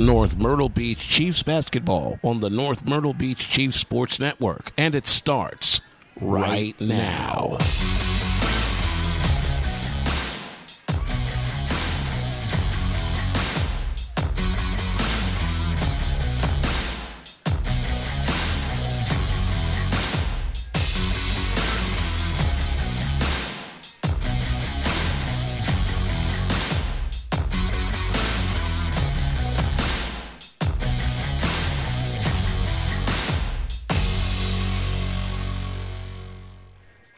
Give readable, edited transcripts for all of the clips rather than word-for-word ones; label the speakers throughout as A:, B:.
A: North Myrtle Beach Chiefs basketball on the North Myrtle Beach Chiefs Sports Network, and it starts right now.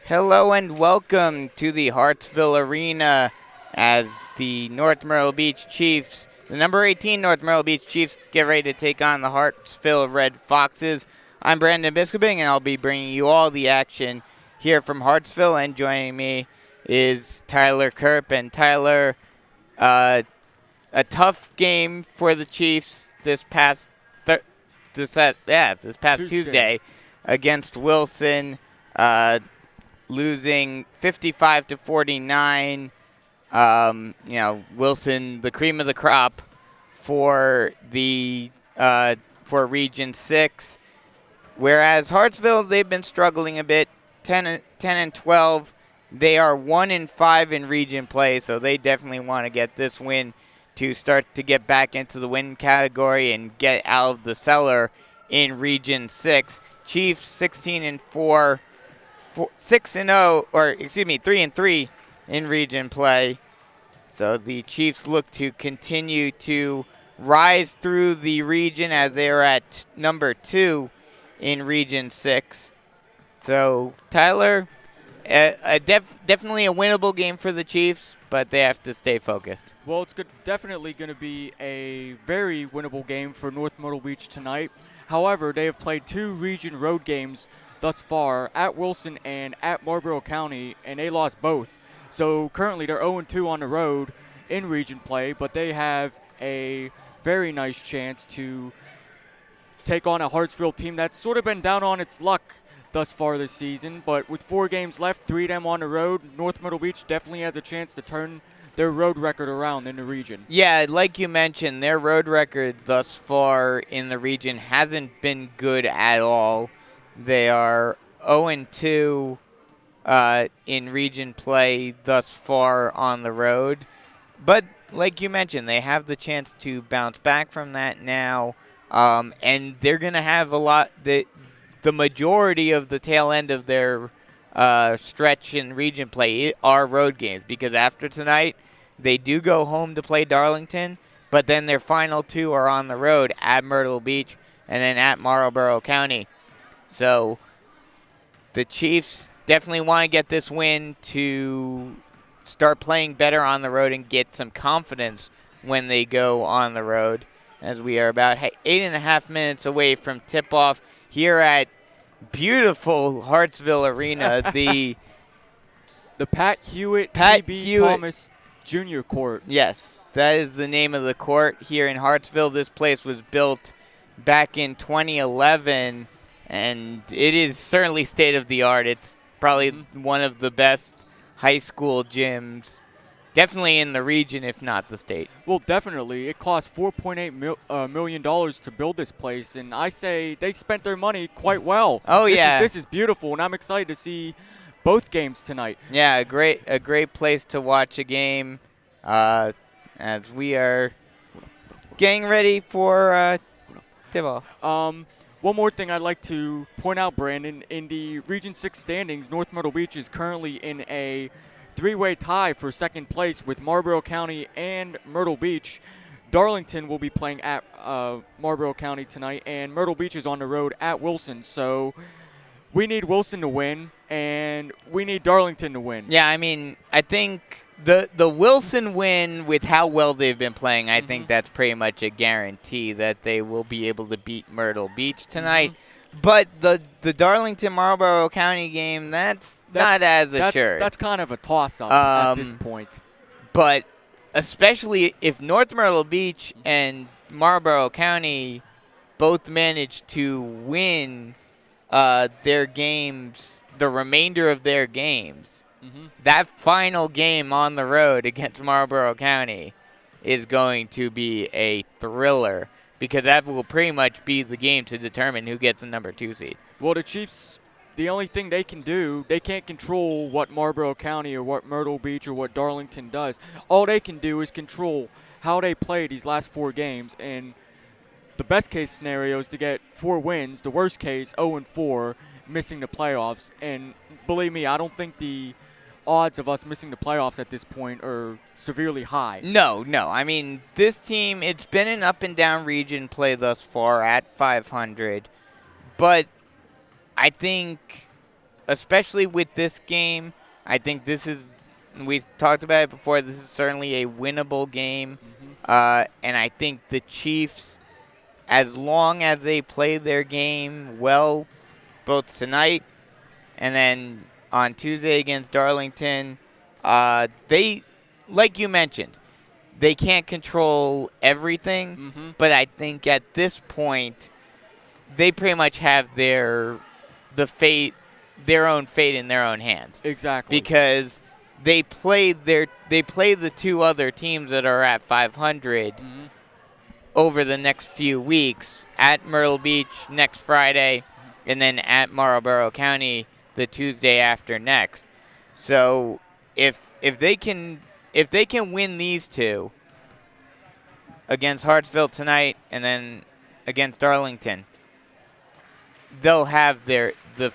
B: Hello and welcome to the Hartsville Arena as the North Myrtle Beach Chiefs, the number 18 North Myrtle Beach Chiefs, get ready to take on the Hartsville Red Foxes. I'm Brandon Biskobing, and I'll be bringing you all the action here from Hartsville, and joining me is Tyler Kerp. And Tyler, a tough game for the Chiefs this past Tuesday against Wilson. Losing 55-49. Wilson, the cream of the crop for the for Region 6. Whereas Hartsville, they've been struggling a bit. 10 and 12. They are 1-5 in region play, so they definitely want to get this win to start to get back into the win category and get out of the cellar in Region 6. Chiefs 16-4. 3-3 in region play. So the Chiefs look to continue to rise through the region as they are at number 2 in Region 6. So, Tyler, definitely a winnable game for the Chiefs, but they have to stay focused.
C: Well, it's definitely going to be a very winnable game for North Myrtle Beach tonight. However, they have played 2 region road games thus far, at Wilson and at Marlboro County, and they lost both. So currently they're 0-2 on the road in region play, but they have a very nice chance to take on a Hartsville team that's sort of been down on its luck thus far this season. But with 4 games left, 3 of them on the road, North Myrtle Beach definitely has a chance to turn their road record around in the region.
B: Yeah, like you mentioned, their road record thus far in the region hasn't been good at all. They are 0-2 in region play thus far on the road. But like you mentioned, they have the chance to bounce back from that now. And they're going to have the majority of the tail end of their stretch in region play are road games. Because after tonight, they do go home to play Darlington. But then their final 2 are on the road at Myrtle Beach and then at Marlboro County. So the Chiefs definitely want to get this win to start playing better on the road and get some confidence when they go on the road, as we are about 8.5 minutes away from tip-off here at beautiful Hartsville Arena, the
C: Pat Hewitt Thomas Jr. Court.
B: Yes, that is the name of the court here in Hartsville. This place was built back in 2011. And it is certainly state-of-the-art. It's probably one of the best high school gyms, definitely in the region, if not the state.
C: Well, definitely. It cost $4.8 million to build this place, and I say they spent their money quite well.
B: Oh, yeah.
C: This is beautiful, and I'm excited to see both games tonight.
B: Yeah, a great place to watch a game as we are getting ready for tip-off.
C: One more thing I'd like to point out, Brandon, in the Region 6 standings, North Myrtle Beach is currently in a 3-way tie for second place with Marlboro County and Myrtle Beach. Darlington will be playing at Marlboro County tonight, and Myrtle Beach is on the road at Wilson. So we need Wilson to win, and we need Darlington to win.
B: Yeah, I mean, I think the Wilson win, with how well they've been playing, I think that's pretty much a guarantee that they will be able to beat Myrtle Beach tonight. But the Darlington Marlboro County game, that's not as assured.
C: That's kind of a toss-up at this point.
B: But especially if North Myrtle Beach and Marlboro County both manage to win their games, the remainder of their games, that final game on the road against Marlboro County is going to be a thriller. because that will pretty much be the game to determine who gets the number 2 seed.
C: Well, the Chiefs, the only thing they can do, they can't control what Marlboro County or what Myrtle Beach or what Darlington does. All they can do is control how they play these last 4 games, and the best case scenario is to get 4 wins. The worst case, 0-4, missing the playoffs. And believe me, I don't think the odds of us missing the playoffs at this point are severely high.
B: No. I mean, this team, it's been an up and down region play thus far at 500. But I think, especially with this game, I think this is, we've talked about it before, this is certainly a winnable game. And I think the Chiefs, as long as they play their game well, both tonight and then on Tuesday against Darlington, they, like you mentioned, they can't control everything, but I think at this point, they pretty much have their own fate in their own hands.
C: Exactly.
B: Because they play the 2 other teams that are at 500 over the next few weeks, at Myrtle Beach next Friday, and then at Marlboro County the Tuesday after next. So if they can win these 2 against Hartsville tonight and then against Darlington, they'll have their own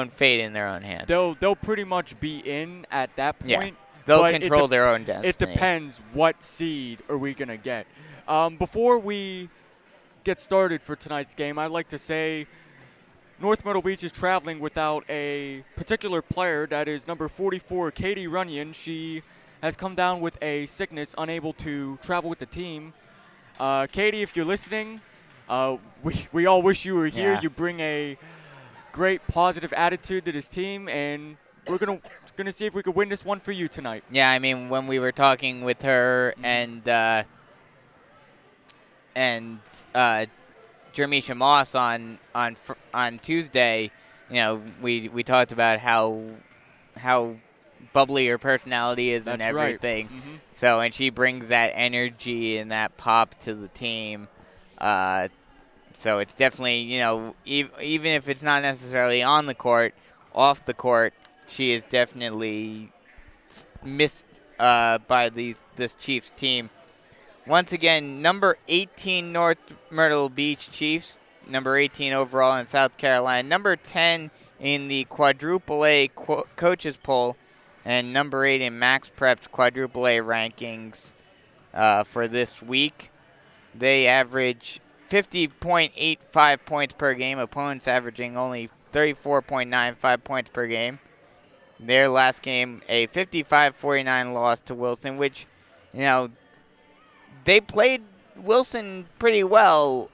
B: fate in their own hands.
C: They'll pretty much be in at that point.
B: Yeah, they'll control their own destiny.
C: It depends what seed are we going to get. Before we get started for tonight's game, I'd like to say North Myrtle Beach is traveling without a particular player. That is number 44, Katie Runyon. She has come down with a sickness, unable to travel with the team. Katie, if you're listening, we all wish you were here.
B: Yeah.
C: You bring a great positive attitude to this team, and we're gonna see if we can win this one for you tonight.
B: Yeah, I mean, when we were talking with her and Jermisha Moss on Tuesday, you know, we talked about how bubbly her personality is and everything.
C: Right.
B: So, and she brings that energy and that pop to the team. So it's definitely, you know, even if it's not necessarily on the court, off the court, she is definitely missed by this Chiefs team. Once again, number 18 North Myrtle Beach Chiefs, number 18 overall in South Carolina, number 10 in the quadruple A coaches poll, and number 8 in Max Prep's quadruple A rankings for this week. They average 50.85 points per game, opponents averaging only 34.95 points per game. Their last game, a 55-49 loss to Wilson, which, you know, they played Wilson pretty well,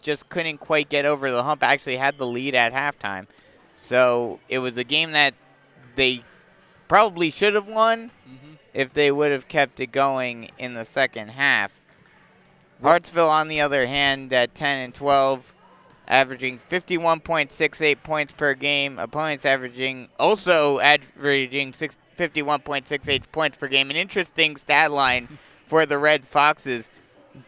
B: just couldn't quite get over the hump. Actually had the lead at halftime. So it was a game that they probably should have won if they would have kept it going in the second half. Hartsville, on the other hand, at 10-12, averaging 51.68 points per game. Opponents averaging 51.68 points per game. An interesting stat line for the Red Foxes.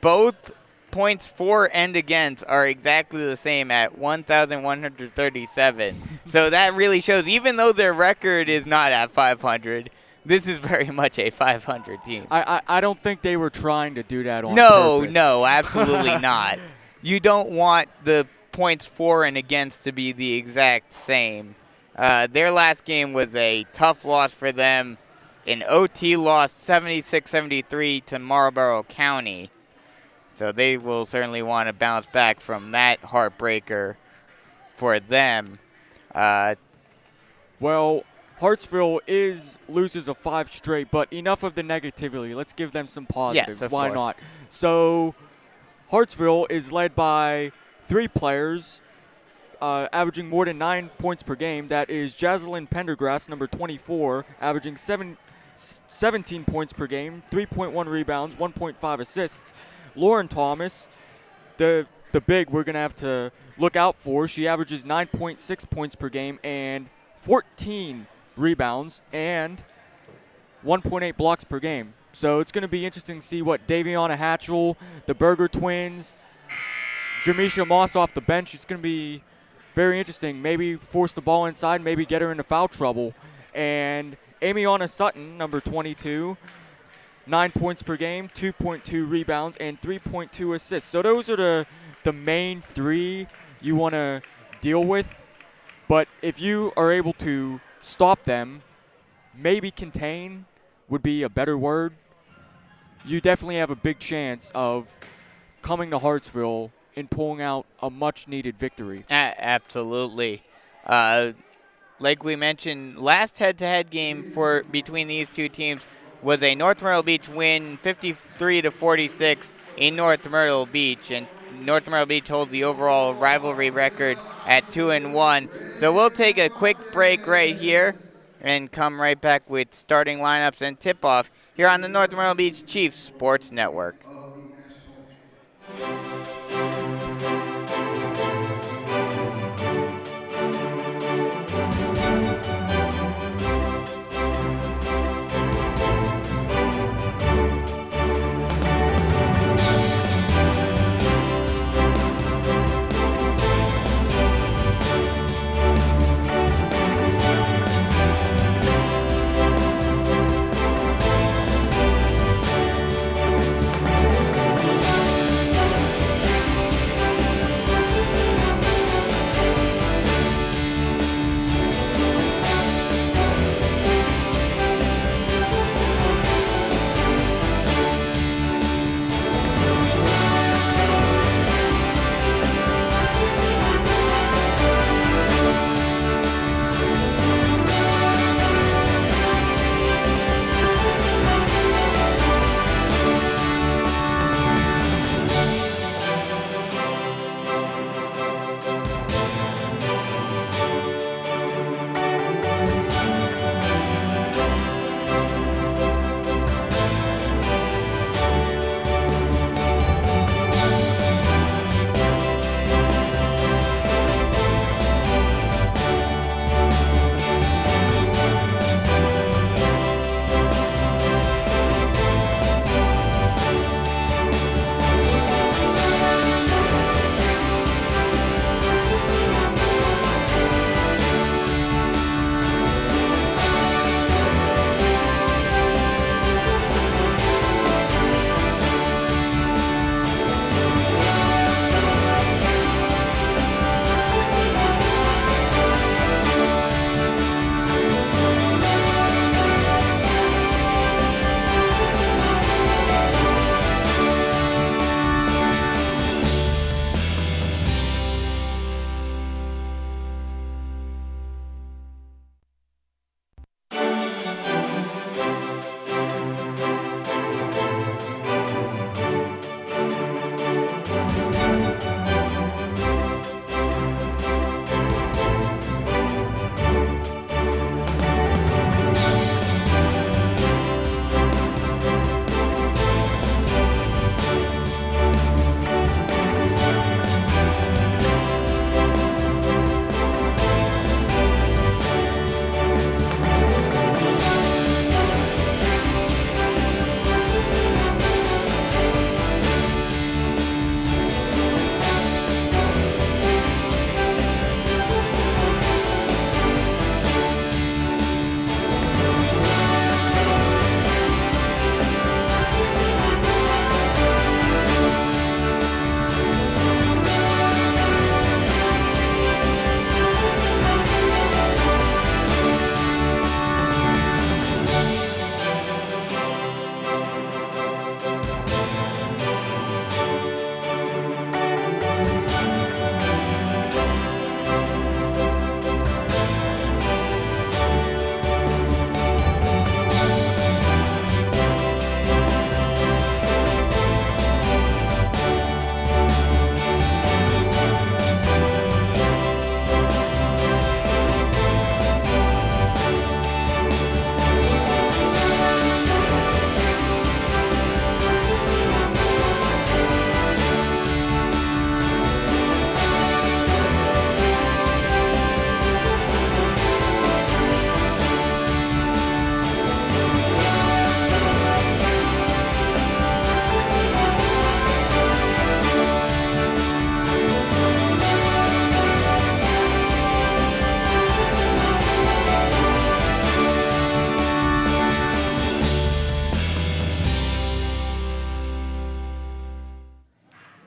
B: Both points for and against are exactly the same at 1,137. So that really shows, even though their record is not at 500, this is very much a 500 team.
C: I don't think they were trying to do that on purpose.
B: No, absolutely not. You don't want the points for and against to be the exact same. Their last game was a tough loss for them. An OT loss, 76-73 to Marlboro County. So they will certainly want to bounce back from that heartbreaker for them.
C: Well, Hartsville loses a 5 straight, but enough of the negativity. Let's give them some positives.
B: Yes, of
C: Why
B: course.
C: not? So Hartsville is led by 3 players, averaging more than 9 points per game. That is Jaslyn Pendergrass, number 24, averaging 17 points per game, 3.1 rebounds, 1.5 assists. Lauren Thomas, the big we're going to have to look out for. She averages 9.6 points per game and 14 rebounds and 1.8 blocks per game. So it's going to be interesting to see what Daviana Hatchell, the Berger twins, Jamisha Moss off the bench. It's going to be very interesting. Maybe force the ball inside, maybe get her into foul trouble. And Amiana Sutton, number 22, 9 points per game, 2.2 rebounds, and 3.2 assists. So those are the main three you want to deal with. But if you are able to stop them, maybe contain would be a better word, you definitely have a big chance of coming to Hartsville and pulling out a much-needed victory.
B: Absolutely. Like we mentioned, last head-to-head game between these two teams was a North Myrtle Beach win, 53-46 in North Myrtle Beach, and North Myrtle Beach holds the overall rivalry record at 2-1. So we'll take a quick break right here and come right back with starting lineups and tip-off here on the North Myrtle Beach Chiefs Sports Network.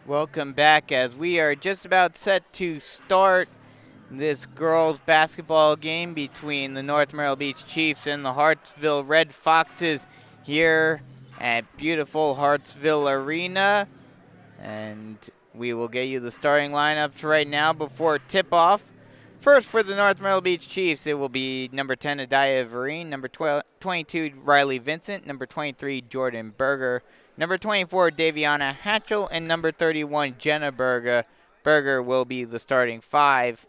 B: Welcome back as we are just about set to start this girls basketball game between the North Myrtle Beach Chiefs and the Hartsville Red Foxes here at beautiful Hartsville Arena. And we will get you the starting lineups right now before tip-off. First for the North Myrtle Beach Chiefs, it will be number 10, Adaya Vereen, number 22, Riley Vincent, number 23, Jordan Berger, number 24, Daviana Hatchell, and number 31, Jenna Berger. Berger will be the starting five.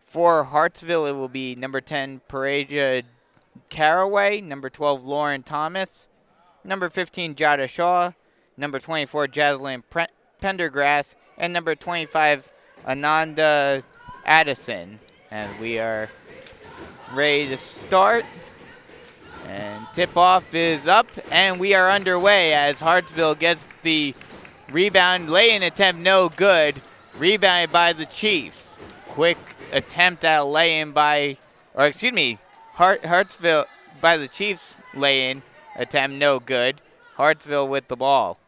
B: For Hartsville, it will be number 10, Paraja Caraway, number 12, Lauren Thomas, number 15, Jada Shaw, number 24, Jaslyn Pendergrass, and number 25, Ananda Addison. And we are ready to start. And tip-off is up, and we are underway as Hartsville gets the rebound. Lay-in attempt no good. Rebounded by the Chiefs. Quick attempt at a lay-in by, or excuse me, Hartsville by the Chiefs. Lay-in attempt no good. Hartsville with the ball.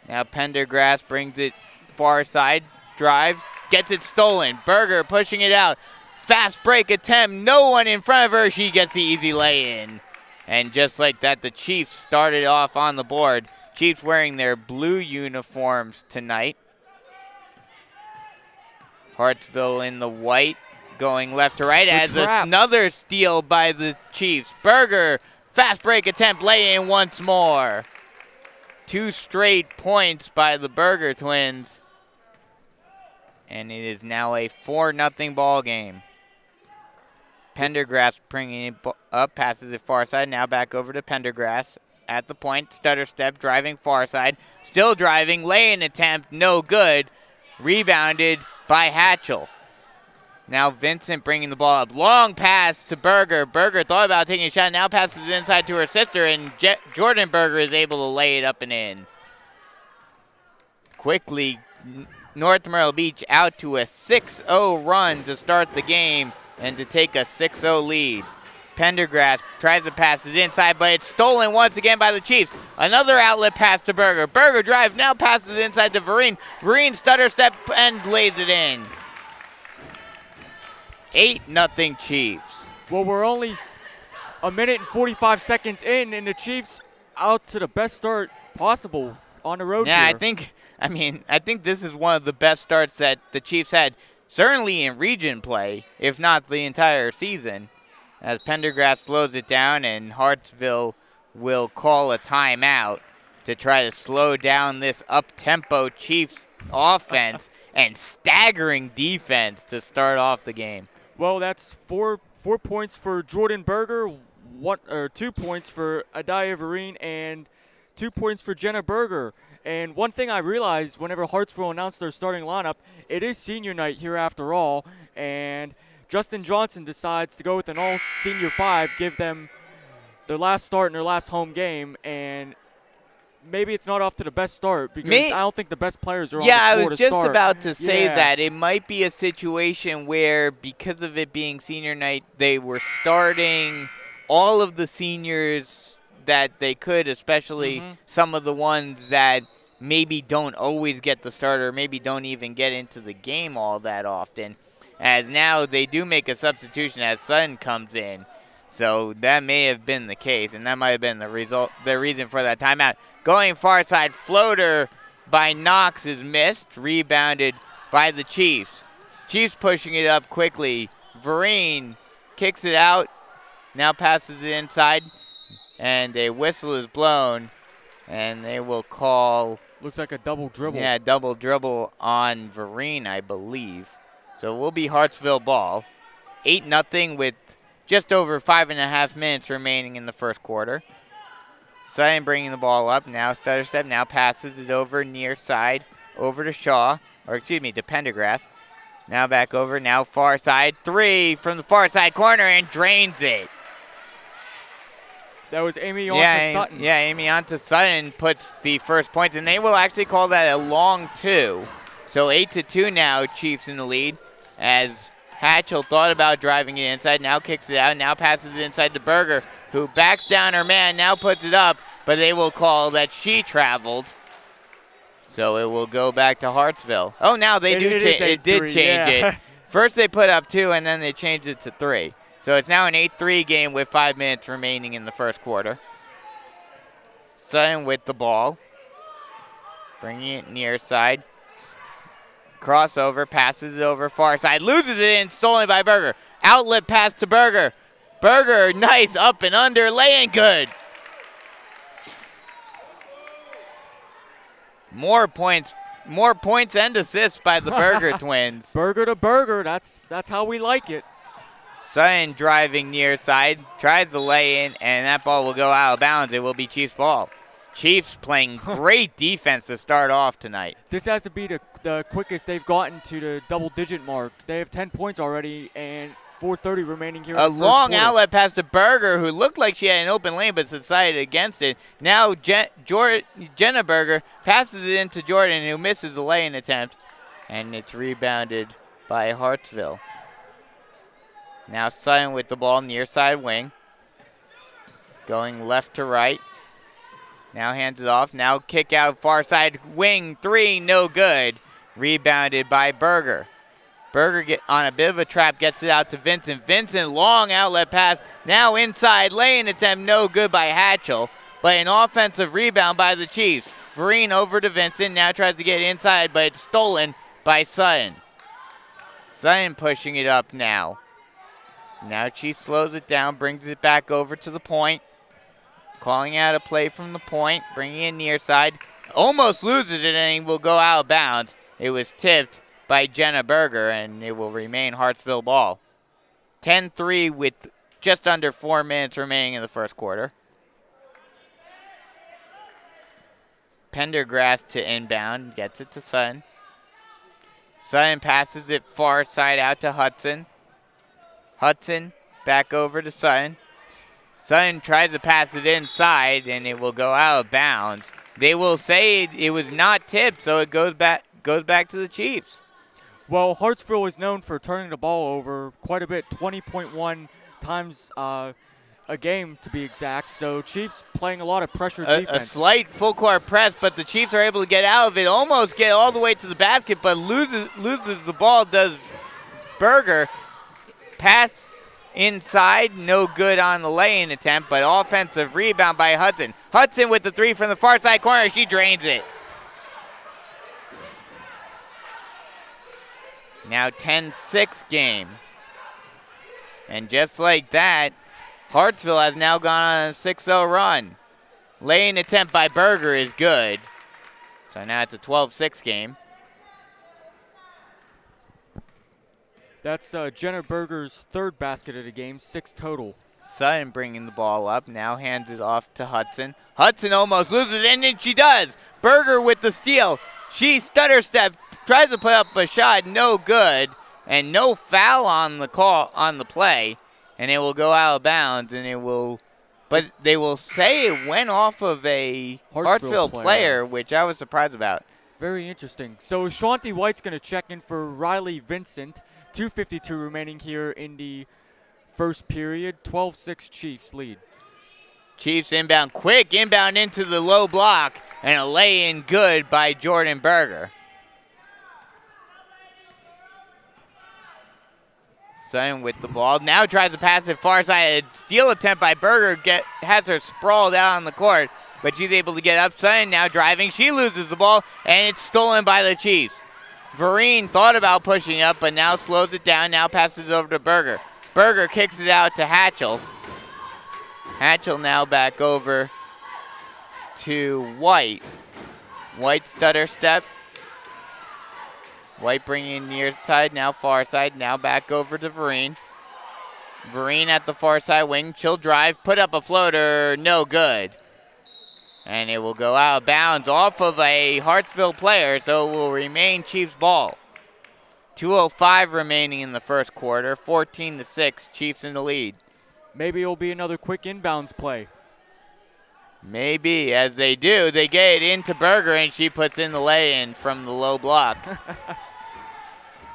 B: Now Pendergrass brings it far side, drives, gets it stolen. Berger pushing it out. Fast break attempt, no one in front of her. She gets the easy lay-in. And just like that, the Chiefs started off on the board. Chiefs wearing their blue uniforms tonight. Hartsville in the white, going left to right as another steal by the Chiefs. Berger, fast break attempt, lay-in once more. 2 straight points by the Berger twins. And it is now a 4-0 ball game. Pendergrass bringing it up, passes it far side. Now back over to Pendergrass at the point. Stutter step, driving far side. Still driving, lay-in attempt, no good. Rebounded by Hatchell. Now Vincent bringing the ball up. Long pass to Berger. Berger thought about taking a shot. Now passes it inside to her sister, and Jordan Berger is able to lay it up and in. Quickly, North Myrtle Beach out to a 6-0 run to start the game and to take a 6-0 lead. Pendergrass tries to pass it inside, but it's stolen once again by the Chiefs. Another outlet pass to Berger. Berger drives, now passes it inside to Vereen. Vereen stutter step and lays it in. 8-0 Chiefs.
C: Well, we're only a minute and 45 seconds in, and the Chiefs out to the best start possible on the road
B: Yeah,
C: here.
B: I think this is one of the best starts that the Chiefs had, certainly in region play, if not the entire season. As Pendergrass slows it down, and Hartsville will call a timeout to try to slow down this up-tempo Chiefs offense and staggering defense to start off the game.
C: Well, that's four points for Jordan Berger, 2 points for Adaya Vereen, and 2 points for Jenna Berger. And one thing I realized whenever Hartsville announced their starting lineup, it is senior night here after all, and Justin Johnson decides to go with an all-senior 5, give them their last start in their last home game, and maybe it's not off to the best start because I don't think the best players are on the floor to start.
B: Yeah, I was just about to say that. It might be a situation where, because of it being senior night, they were starting all of the seniors that they could, especially some of the ones that maybe don't always get the start or maybe don't even get into the game all that often. As now they do make a substitution as Sutton comes in. So that may have been the case, and that might have been the reason for that timeout. Going far side, floater by Knox is missed, rebounded by the Chiefs. Chiefs pushing it up quickly. Vereen kicks it out, now passes it inside, and a whistle is blown, and they will call...
C: Looks like a double dribble.
B: Yeah, double dribble on Vereen, I believe. So it will be Hartsville ball. 8-0 with just over 5.5 minutes remaining in the first quarter. Sutton bringing the ball up. Now stutter step. Now passes it over near side. Over to Shaw. Or excuse me, to Pendergrass. Now back over. Now far side. 3 from the far side corner and drains it.
C: That was Amy on to Sutton.
B: Yeah, Amy on to Sutton puts the first points. And they will actually call that a long 2. So 8-2 now, Chiefs in the lead. As Hatchell thought about driving it inside, now kicks it out, now passes it inside to Berger, who backs down her man, now puts it up, but they will call that she traveled. So it will go back to Hartsville. Oh, now they do change. It did
C: 8-3,
B: change
C: yeah.
B: it. First they put up 2, and then they changed it to 3. So it's now an 8-3 game with 5 minutes remaining in the first quarter. Sutton with the ball. Bringing it near side. Crossover, passes it over far side. Loses it and stolen by Berger. Outlet pass to Berger. Berger, nice up and under, laying good. More points and assists by the Berger twins.
C: Burger to burger, that's how we like it.
B: Sutton driving near side, tries to lay in, and that ball will go out of bounds. It will be Chiefs ball. Chiefs playing great defense to start off tonight.
C: This has to be the quickest they've gotten to the double-digit mark. They have 10 points already and 4:30 remaining here.
B: A
C: in the
B: long
C: first quarter.
B: outlet pass to Berger, who looked like she had an open lane but decided against it. Now Jenna Berger passes it into Jordan, who misses the lay-in attempt, and it's rebounded by Hartsville. Now Sutton with the ball near side wing. Going left to right. Now hands it off. Now kick out far side wing 3, no good. Rebounded by Berger. Berger get on a bit of a trap, gets it out to Vincent. Vincent, long outlet pass. Now inside, lane attempt, no good by Hatchell. But an offensive rebound by the Chiefs. Vereen over to Vincent, now tries to get inside, but it's stolen by Sutton. Sutton pushing it up now. Now Chiefs slows it down, brings it back over to the point. Calling out a play from the point, bringing it near side. Almost loses it, and he will go out of bounds. It was tipped by Jenna Berger, and it will remain Hartsville ball. 10-3 with just under 4 minutes remaining in the first quarter. Pendergrass to inbound, gets it to Sutton. Sutton passes it far side out to Hudson. Hudson back over to Sutton. Sutton tries to pass it inside, and it will go out of bounds. They will say it was not tipped, so it goes back to the Chiefs.
C: Well, Hartsville is known for turning the ball over quite a bit, 20.1 times a game to be exact. So Chiefs playing a lot of pressure defense.
B: A slight full court press, but the Chiefs are able to get out of it, almost get all the way to the basket, but loses the ball, does Berger. Pass inside, no good on the lay-in attempt, but offensive rebound by Hudson. Hudson with the 3 from the far side corner. She drains it. Now 10-6 game. And just like that, Hartsville has now gone on a 6-0 run. Lay-in attempt by Berger is good. So now it's a 12-6 game.
C: That's Jenna Berger's 3rd basket of the game, 6 total.
B: Sutton bringing the ball up, now hands it off to Hudson. Hudson almost loses it, and then she does. Berger with the steal. She stutter step, tries to put up a shot, no good, and no foul on the play, and it will go out of bounds, but they will say it went off of a Hartsville player, which I was surprised about.
C: Very interesting. So Shanti White's going to check in for Riley Vincent. 2:52 remaining here in the first period. 12-6 Chiefs lead.
B: Chiefs inbound quick, inbound into the low block, and a lay-in good by Jordan Berger. Sutton with the ball, now tries to pass it far side. A steal attempt by Berger has her sprawled out on the court, but she's able to get up. Sutton now driving, she loses the ball, and it's stolen by the Chiefs. Vereen thought about pushing up, but now slows it down, now passes it over to Berger. Berger kicks it out to Hatchell. Hatchell now back over to White. White stutter step. White bringing near side, now far side, now back over to Vereen. Vereen at the far side wing, she'll drive, put up a floater, no good. And it will go out of bounds off of a Hartsville player, so it will remain Chiefs ball. 2:05 remaining in the first quarter, 14-6, Chiefs in the lead.
C: Maybe it'll be another quick inbounds play.
B: Maybe, as they do. They get it into Berger, and she puts in the lay-in from the low block.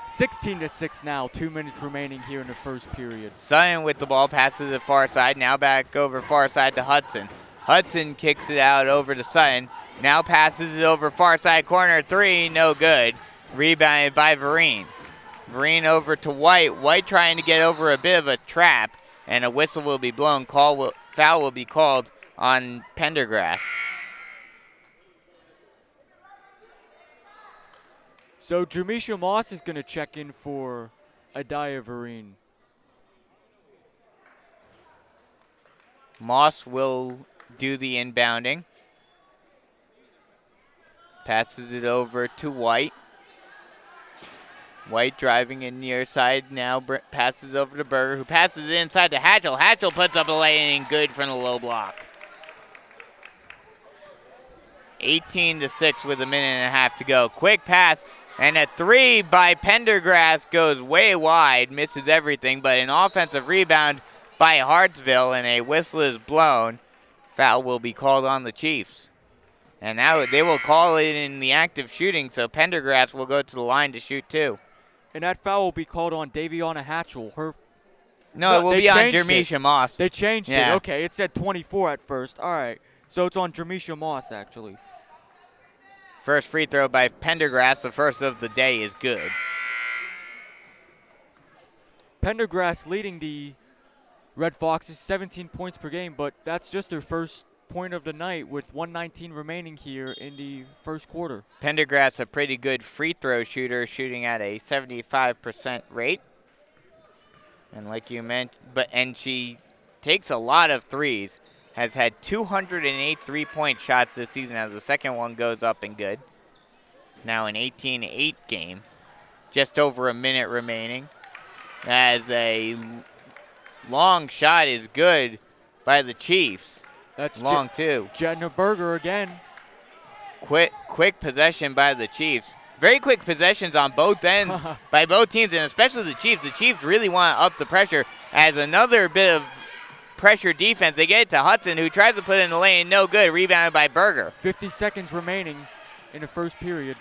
C: 16-6 now, 2 minutes remaining here in the first period.
B: Sutton with the ball, passes it far side, now back over far side to Hudson. Hudson kicks it out over to Sutton. Now passes it over far side corner 3, no good. Rebounded by Vereen. Vereen over to White. White trying to get over a bit of a trap, and a whistle will be blown. Foul will be called on Pendergrass.
C: So Jamisha Moss is going to check in for Adaya Vereen.
B: Moss will do the inbounding. Passes it over to White. White driving in near side now, passes over to Berger, who passes it inside to Hatchell. Hatchell puts up a lay-in good from the low block. 18-6 with a minute and a half to go. Quick pass, and a 3 by Pendergrass goes way wide, misses everything, but an offensive rebound by Hartsville, and a whistle is blown. Foul will be called on the Chiefs. And now they will call it in the act of shooting, so Pendergrass will go to the line to shoot 2.
C: And that foul will be called on Daviana Hatchell.
B: No, it will be on Jermisha Moss.
C: They changed it. Okay, it said 24 at first. All right. So it's on Jermisha Moss, actually.
B: First free throw by Pendergrass, the first of the day, is good.
C: Pendergrass leading the Red Foxes 17 points per game, but that's just their first point of the night with 1:19 remaining here in the first quarter.
B: Pendergrass, a pretty good free throw shooter, shooting at a 75% rate. And like you mentioned, and she takes a lot of threes. Has had 208 three-point shots this season as the second one goes up and good. Now an 18-8 game. Just over a minute remaining. As a long shot is good by the Chiefs.
C: That's
B: long too.
C: Jenna Berger again.
B: Quick possession by the Chiefs. Very quick possessions on both ends by both teams, and especially the Chiefs. The Chiefs really want to up the pressure as another bit of pressure defense. They get it to Hudson, who tries to put it in the lane. No good. Rebounded by Berger.
C: 50 seconds remaining in the first period.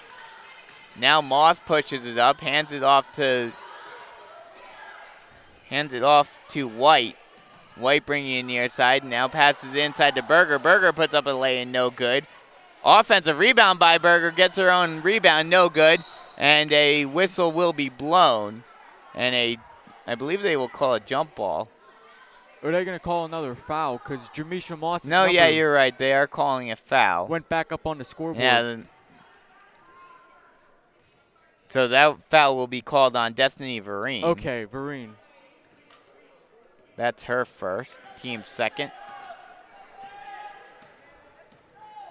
B: Now Moss pushes it up, hands it off to White. White bringing it near side, now passes inside to Berger. Berger puts up a lay-in, no good. Offensive rebound by Berger, gets her own rebound, no good. And a whistle will be blown. And I believe they will call a jump ball.
C: Are they going to call another foul? Because Jamisha Moss
B: you're right. They are calling a foul.
C: Went back up on the scoreboard.
B: Yeah. So that foul will be called on Destiny Vereen.
C: Okay, Vereen.
B: That's her first, team second.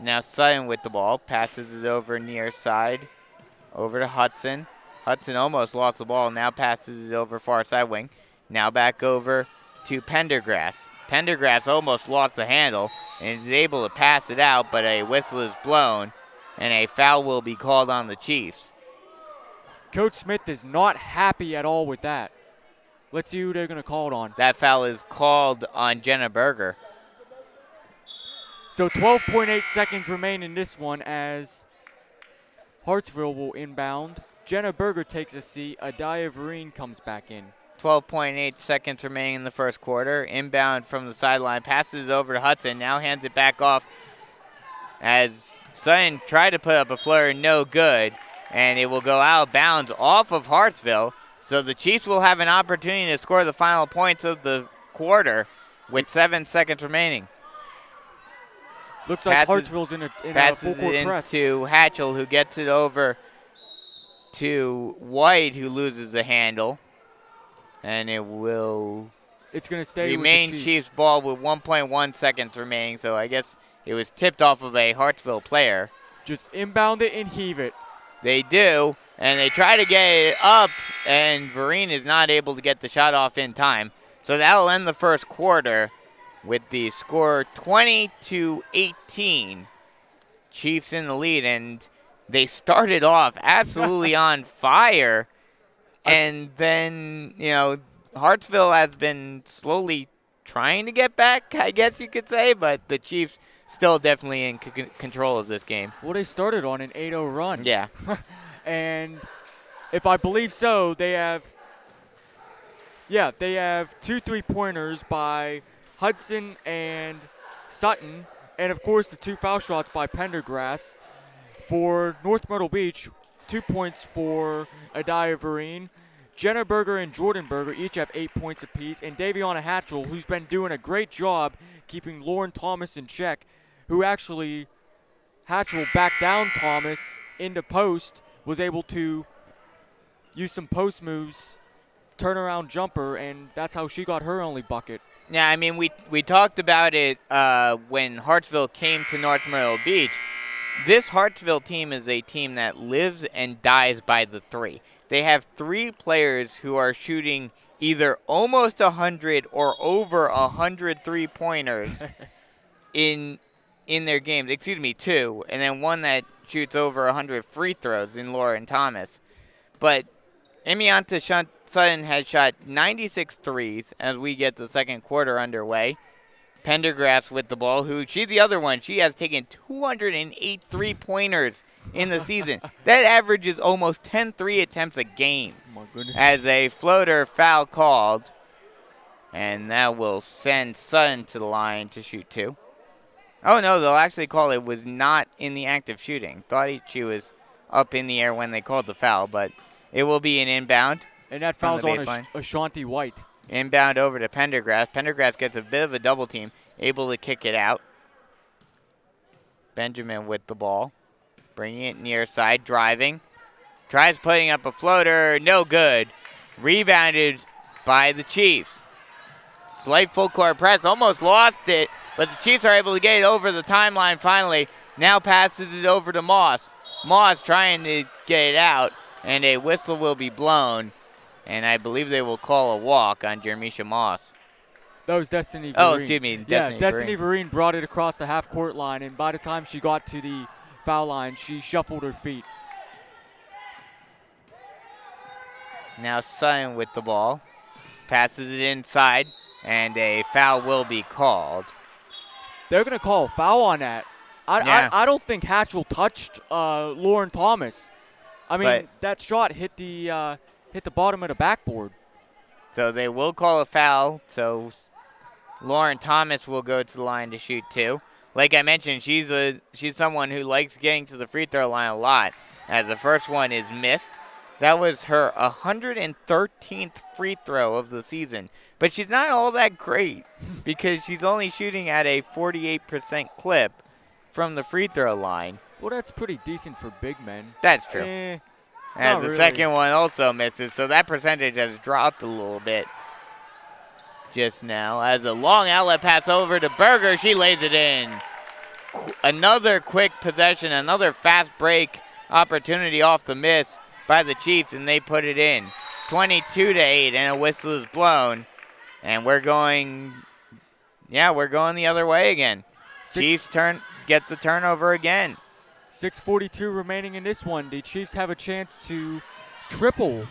B: Now Sutton with the ball, passes it over near side, over to Hudson. Hudson almost lost the ball, now passes it over far side wing. Now back over to Pendergrass. Pendergrass almost lost the handle and is able to pass it out, but a whistle is blown, and a foul will be called on the Chiefs.
C: Coach Smith is not happy at all with that. Let's see who they're going to call it on.
B: That foul is called on Jenna Berger.
C: So 12.8 seconds remain in this one as Hartsville will inbound. Jenna Berger takes a seat. Adaya Vereen comes back in.
B: 12.8 seconds remaining in the first quarter. Inbound from the sideline. Passes it over to Hudson. Now hands it back off as Sutton tried to put up a flurry. No good. And it will go out of bounds off of Hartsville. So the Chiefs will have an opportunity to score the final points of the quarter with 7 seconds remaining.
C: Looks like Hartsville's in a full court press.
B: To Hatchell, who gets it over to White, who loses the handle. And it's
C: going to stay
B: remain
C: with the
B: Chiefs ball with 1.1 seconds remaining. So I guess it was tipped off of a Hartsville player.
C: Just inbound it and heave it.
B: They do. And they try to get it up, and Vereen is not able to get the shot off in time. So that'll end the first quarter with the score 20-18. Chiefs in the lead, and they started off absolutely on fire. And then, Hartsville has been slowly trying to get back, I guess you could say, but the Chiefs still definitely in control of this game.
C: Well, they started on an 8-0 run.
B: Yeah.
C: And if I believe so, they have 2 3-pointers by Hudson and Sutton, And, of course, the 2 foul shots by Pendergrass. For North Myrtle Beach, 2 points for Adaya Vereen. Jenna Berger and Jordan Berger each have 8 points apiece. And Daviana Hatchell, who's been doing a great job keeping Lauren Thomas in check, who actually, Hatchell backed down Thomas into post, was able to use some post moves, turnaround jumper, and that's how she got her only bucket.
B: Yeah, I mean, we talked about it when Hartsville came to North Myrtle Beach. This Hartsville team is a team that lives and dies by the 3. They have 3 players who are shooting either almost 100 or over 100 3-pointers in their games. Excuse me, 2, and then one that shoots over 100 free throws in Lauren Thomas. But Emianta Sutton has shot 96 threes as we get the second quarter underway. Pendergrass with the ball, she's the other one. She has taken 208 3-pointers in the season. That averages almost 10 3 attempts a game.
C: Oh my goodness.
B: As a floater foul called. And that will send Sutton to the line to shoot 2. Oh, no, they'll actually call it was not in the act of shooting. Thought she was up in the air when they called the foul, but it will be an inbound.
C: And that foul's on Ashanti White.
B: Inbound over to Pendergrass. Pendergrass gets a bit of a double team, able to kick it out. Benjamin with the ball. Bringing it near side, driving. Tries putting up a floater, no good. Rebounded by the Chiefs. Slight full court press, almost lost it, but the Chiefs are able to get it over the timeline finally. Now passes it over to Moss. Moss trying to get it out, and a whistle will be blown. And I believe they will call a walk on Jermisha Moss.
C: That was Destiny Vereen.
B: Oh, excuse me,
C: Destiny Vereen brought it across the half-court line, and by the time she got to the foul line, she shuffled her feet.
B: Now Sutton with the ball. Passes it inside, and a foul will be called.
C: They're going to call a foul on that. I don't think Hatchell touched Lauren Thomas. I mean, that shot hit the bottom of the backboard.
B: So they will call a foul. So Lauren Thomas will go to the line to shoot 2. Like I mentioned, she's someone who likes getting to the free throw line a lot. As the first one is missed. That was her 113th free throw of the season. But she's not all that great because she's only shooting at a 48% clip from the free throw line.
C: Well, that's pretty decent for big men.
B: That's true. As the second one also misses, so that percentage has dropped a little bit just now. As a long outlet pass over to Berger, she lays it in. Another quick possession, another fast break opportunity off the miss by the Chiefs, and they put it in. 22-8, and a whistle is blown. And we're going the other way again. Chiefs get the turnover again.
C: 6:42 remaining in this one. The Chiefs have a chance to triple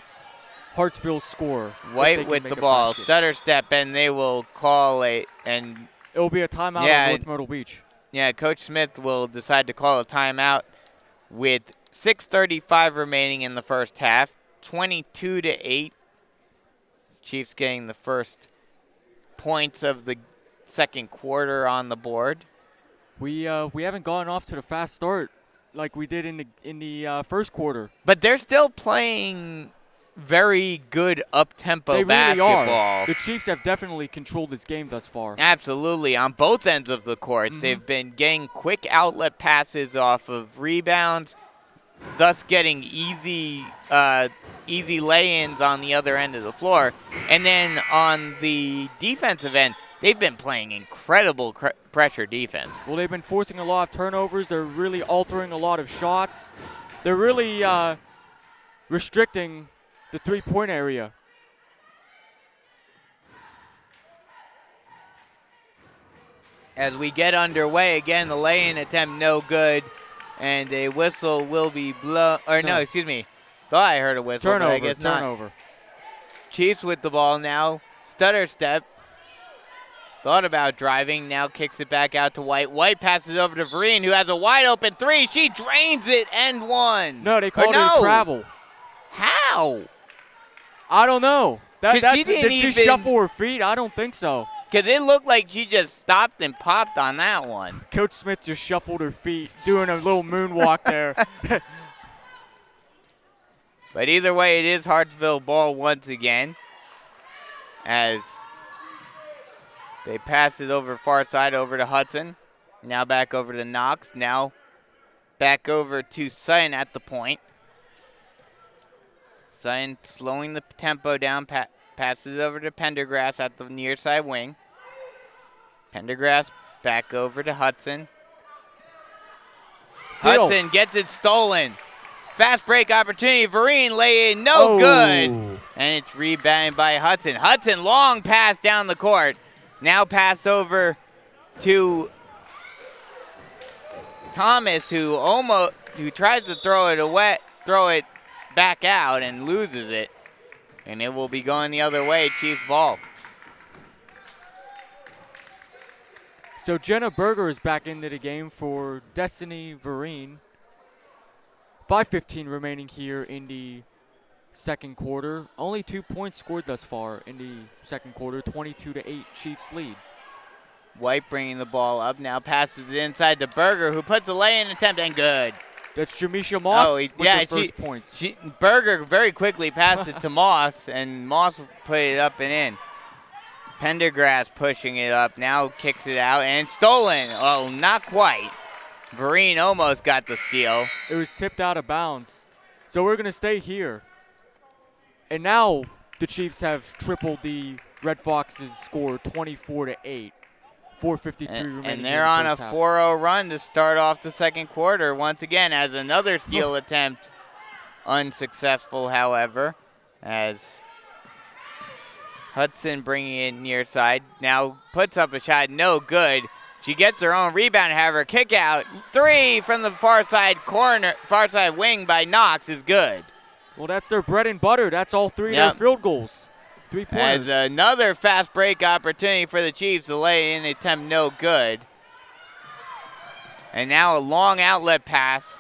C: Hartsville's score.
B: White with the ball, stutter step, and they will call and
C: it will be a timeout at North Myrtle Beach.
B: Yeah, Coach Smith will decide to call a timeout with 6:35 remaining in the first half. 22-8. Chiefs getting the first points of the second quarter on the board.
C: We haven't gone off to the fast start like we did in the first quarter.
B: But they're still playing very good up-tempo basketball.
C: Really are. The Chiefs have definitely controlled this game thus far.
B: Absolutely, on both ends of the court. Mm-hmm. They've been getting quick outlet passes off of rebounds, thus getting easy lay-ins on the other end of the floor. And then on the defensive end, they've been playing incredible pressure defense.
C: Well, they've been forcing a lot of turnovers. They're really altering a lot of shots. They're really restricting the three-point area.
B: As we get underway, again, the lay-in attempt no good, and a whistle will be blown. Or no, excuse me. Thought I heard a whistle,
C: turnover,
B: but I guess
C: turnover.
B: Not. Chiefs with the ball now. Stutter step. Thought about driving, now kicks it back out to White. White passes over to Vereen, who has a wide-open three. She drains it and one.
C: No, they called it a travel.
B: How?
C: I don't know. Did she
B: even
C: shuffle her feet? I don't think so.
B: Because it looked like she just stopped and popped on that one.
C: Coach Smith just shuffled her feet, doing a little moonwalk there.
B: But either way, it is Hartsville ball once again, as they pass it over far side over to Hudson. Now back over to Knox. Now back over to Sutton at the point. Sutton slowing the tempo down, passes over to Pendergrass at the near side wing. Pendergrass back over to Hudson.
C: Steal.
B: Hudson gets it stolen. Fast break opportunity. Vereen lay in, no good. And it's rebounded by Hudson. Hudson, long pass down the court. Now pass over to Thomas, who tries to throw it back out and loses it. And it will be going the other way, Chiefs ball.
C: So Jenna Berger is back into the game for Destiny Vereen. 5:15 remaining here in the second quarter. Only 2 points scored thus far in the second quarter. 22-8 Chiefs lead.
B: White bringing the ball up. Now passes it inside to Berger, who puts a lay-in attempt and good.
C: That's Jamisha Moss with the first points.
B: Berger very quickly passed it to Moss, and Moss put it up and in. Pendergrass pushing it up. Now kicks it out and stolen. Oh, not quite. Vereen almost got the steal.
C: It was tipped out of bounds. So we're going to stay here. And now the Chiefs have tripled the Red Foxes' score, 24-8. 4:53 remaining.
B: And they're on a 4-0 run to start off the second quarter once again, as another steal attempt unsuccessful, however, as Hudson bringing it near side. Now puts up a shot, no good. She gets her own rebound, however. Kick out. 3 from the far side wing by Knox is good.
C: Well, that's their bread and butter. That's all 3 of their field goals. 3 pointers.
B: As another fast break opportunity for the Chiefs. The lay-in attempt no good. And now a long outlet pass.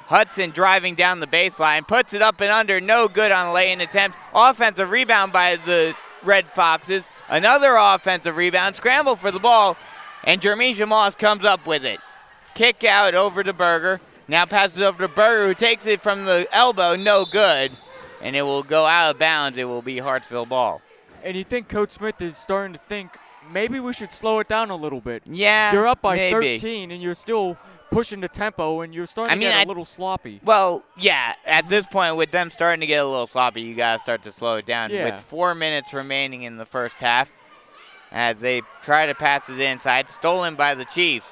B: Hudson driving down the baseline. Puts it up and under. No good on a lay-in attempt. Offensive rebound by the Red Foxes. Another offensive rebound. Scramble for the ball. And Jermisha Moss comes up with it. Kick out over to Berger. Now passes over to Berger, who takes it from the elbow. No good. And it will go out of bounds. It will be Hartsville ball.
C: And you think Coach Smith is starting to think, maybe we should slow it down a little bit.
B: Yeah,
C: you're up by
B: maybe.
C: 13, and you're still pushing the tempo, and you're starting to get a little sloppy.
B: Well, yeah, at this point, with them starting to get a little sloppy, you got to start to slow it down.
C: Yeah.
B: With 4 minutes remaining in the first half, as they try to pass it inside, stolen by the Chiefs.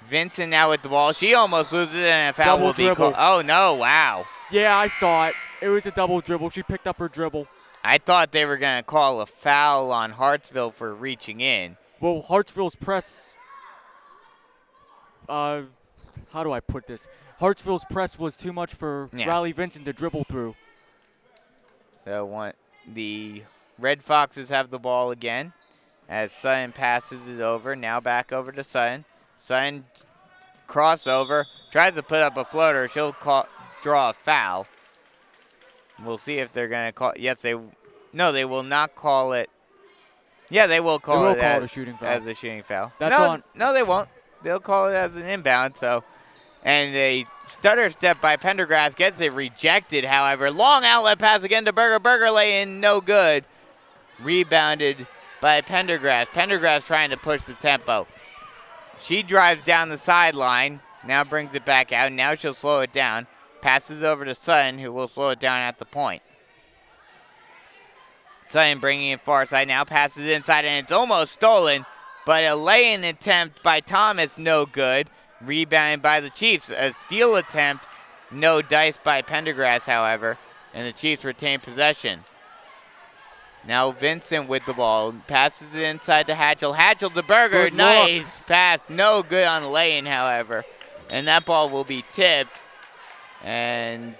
B: Vincent now with the ball. She almost loses it, and a foul will be called. Oh, no, wow.
C: Yeah, I saw it. It was a double dribble. She picked up her dribble.
B: I thought they were going to call a foul on Hartsville for reaching in.
C: Well, Hartsville's press, how do I put this? Hartsville's press was too much for Riley Vincent to dribble through.
B: So the Red Foxes have the ball again as Sutton passes it over. Now back over to Sutton. Sutton crossover, tries to put up a floater. She'll draw a foul. We'll see if they're going to call. Yes, they will not call it. Yeah, they will call it
C: a shooting foul.
B: As a shooting foul. No, they won't. They'll call it as an inbound. And a stutter step by Pendergrass gets it rejected, however. Long outlet pass again to Berger. Berger lay in, no good. Rebounded by Pendergrass. Pendergrass trying to push the tempo. She drives down the sideline. Now brings it back out. Now she'll slow it down. Passes over to Sutton, who will slow it down at the point. Sutton bringing it far side. Now passes inside, and it's almost stolen. But a lay-in attempt by Thomas, no good. Rebounded by the Chiefs. A steal attempt, no dice by Pendergrass, however. And the Chiefs retain possession. Now Vincent with the ball. Passes it inside to Hatchell. Hatchell to Berger. Nice pass. No good on the lay-in, however. And that ball will be tipped. And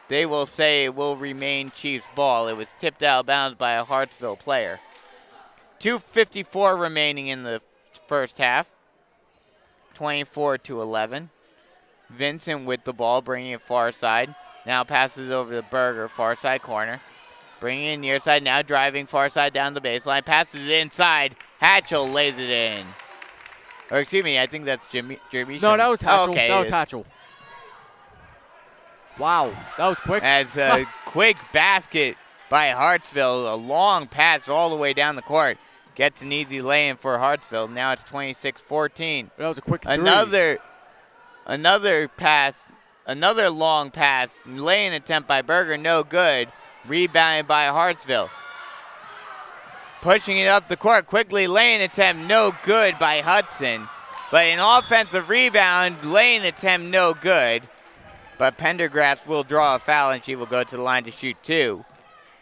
B: they will say it will remain Chiefs ball. It was tipped out of bounds by a Hartsville player. 2:54 remaining in the first half. 24-11. Vincent with the ball, bringing it far side. Now passes over to Berger, far side corner. Bringing it near side, now driving far side down the baseline. Passes it inside. Hatchell lays it in. Or excuse me, I think that's Jeremy.
C: No, that was Hatchell.
B: Oh, okay,
C: that was Hatchell. Wow, that was quick.
B: As a quick basket by Hartsville, a long pass all the way down the court. Gets an easy lay-in for Hartsville. Now it's 26-14.
C: That was a quick three.
B: Another pass, another long pass. Lay-in attempt by Berger, no good. Rebounded by Hartsville. Pushing it up the court quickly. Lay-in attempt, no good by Hudson. But an offensive rebound, lay-in attempt, no good. But Pendergrass will draw a foul, and she will go to the line to shoot 2.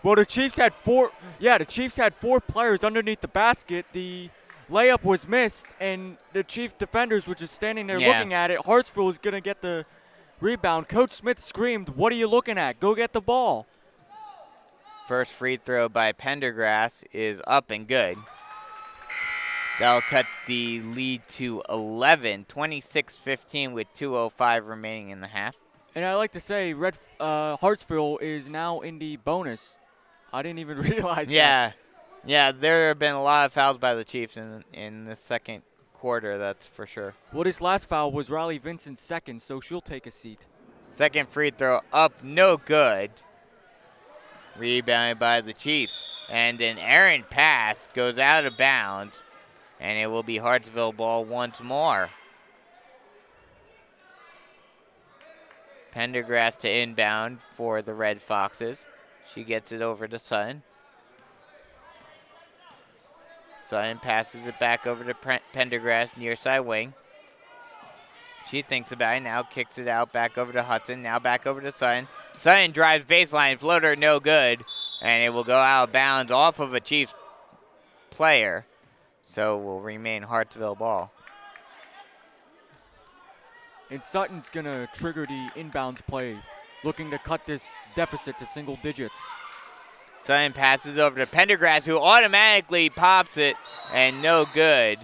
C: Well, the Chiefs had four. Yeah, the Chiefs had 4 players underneath the basket. The layup was missed, and the Chief defenders were just standing there looking at it. Hartsville is going to get the rebound. Coach Smith screamed, "What are you looking at? Go get the ball."
B: First free throw by Pendergrass is up and good. That'll cut the lead to 11, 26-15 with 2:05 remaining in the half.
C: And I like to say, Hartsville is now in the bonus. I didn't even realize that.
B: Yeah, there have been a lot of fouls by the Chiefs in the second quarter, that's for sure.
C: Well, this last foul was Riley Vincent's second, so she'll take a seat.
B: Second free throw up, no good. Rebounded by the Chiefs. And an errant pass goes out of bounds, and it will be Hartsville ball once more. Pendergrass to inbound for the Red Foxes. She gets it over to Sutton. Sutton passes it back over to Pendergrass, near side wing. She thinks about it, now kicks it out back over to Hudson, now back over to Sutton. Sutton drives baseline, floater no good, and it will go out of bounds off of a Chiefs player. So will remain Hartsville ball.
C: And Sutton's going to trigger the inbounds play, looking to cut this deficit to single digits.
B: Sutton passes over to Pendergrass, who automatically pops it, and no good.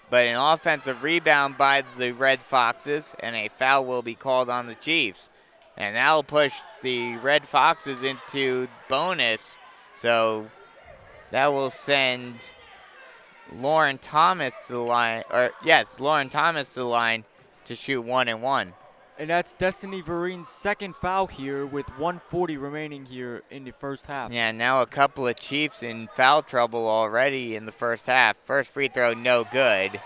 B: But an offensive rebound by the Red Foxes, and a foul will be called on the Chiefs. And that will push the Red Foxes into bonus. So that will send Lauren Thomas to the line, Lauren Thomas to the line to shoot 1 and 1.
C: And that's Destiny Vereen's second foul here with 1:40 remaining here in the first half.
B: Yeah, now a couple of Chiefs in foul trouble already in the first half. First free throw, no good.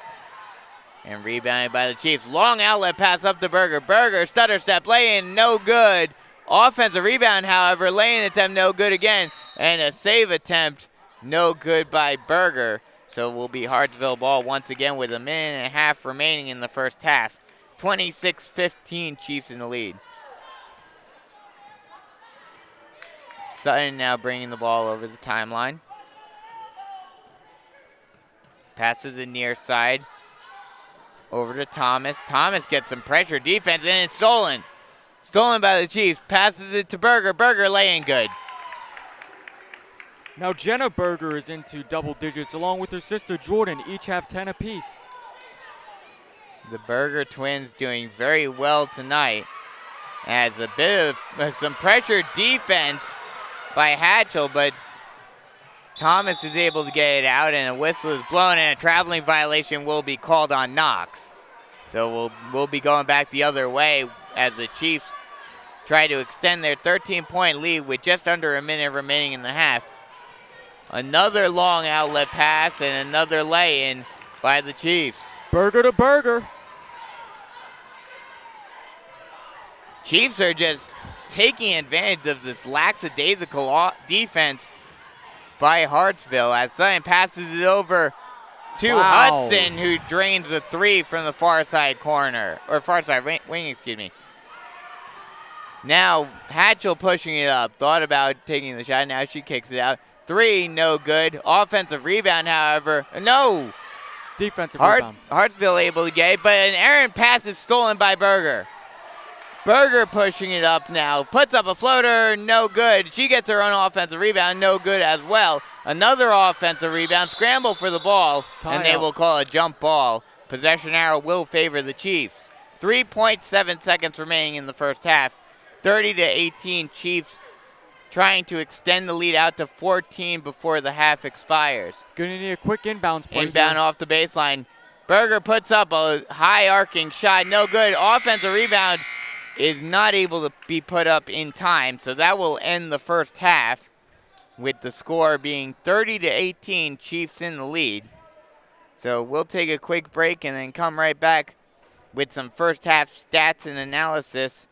B: And rebounded by the Chiefs. Long outlet pass up to Berger. Berger, stutter step, lay-in, no good. Offensive rebound, however, lay-in attempt, no good again. And a save attempt, no good by Berger. So it will be Hartsville ball once again with a minute and a half remaining in the first half. 26-15 Chiefs in the lead. Sutton now bringing the ball over the timeline. Passes the near side over to Thomas. Thomas gets some pressure defense, and it's stolen. Stolen by the Chiefs. Passes it to Berger. Berger laying good.
C: Now Jenna Berger is into double digits along with her sister Jordan. Each have 10 apiece.
B: The Berger twins doing very well tonight. As a bit of some pressure defense by Hatchell, but Thomas is able to get it out, and a whistle is blown, and a traveling violation will be called on Knox. So we'll be going back the other way as the Chiefs try to extend their 13-point lead with just under a minute remaining in the half. Another long outlet pass and another lay-in by the Chiefs.
C: Berger to Berger.
B: Chiefs are just taking advantage of this lackadaisical defense by Hartsville as Sutton passes it over to Hudson, who drains the three from the far side corner, or far side wing, excuse me. Now Hatchell pushing it up, thought about taking the shot, now she kicks it out. Three, no good. Offensive rebound, however, no.
C: Defensive rebound.
B: Hartsville able to get it, but an errant pass is stolen by Berger. Berger pushing it up now, puts up a floater, no good. She gets her own offensive rebound, no good as well. Another offensive rebound, scramble for the ball, and they will call a jump ball. Possession arrow will favor the Chiefs. 3.7 seconds remaining in the first half. 30-18 Chiefs trying to extend the lead out to 14 before the half expires.
C: Gonna need a quick inbounds play
B: Inbound
C: here.
B: off the baseline. Berger puts up a high arcing shot. No good. Offensive rebound is not able to be put up in time. So that will end the first half with the score being 30-18, Chiefs in the lead. So we'll take a quick break and then come right back with some first half stats and analysis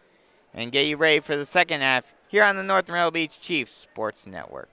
B: and get you ready for the second half here on the North Myrtle Beach Chiefs Sports Network.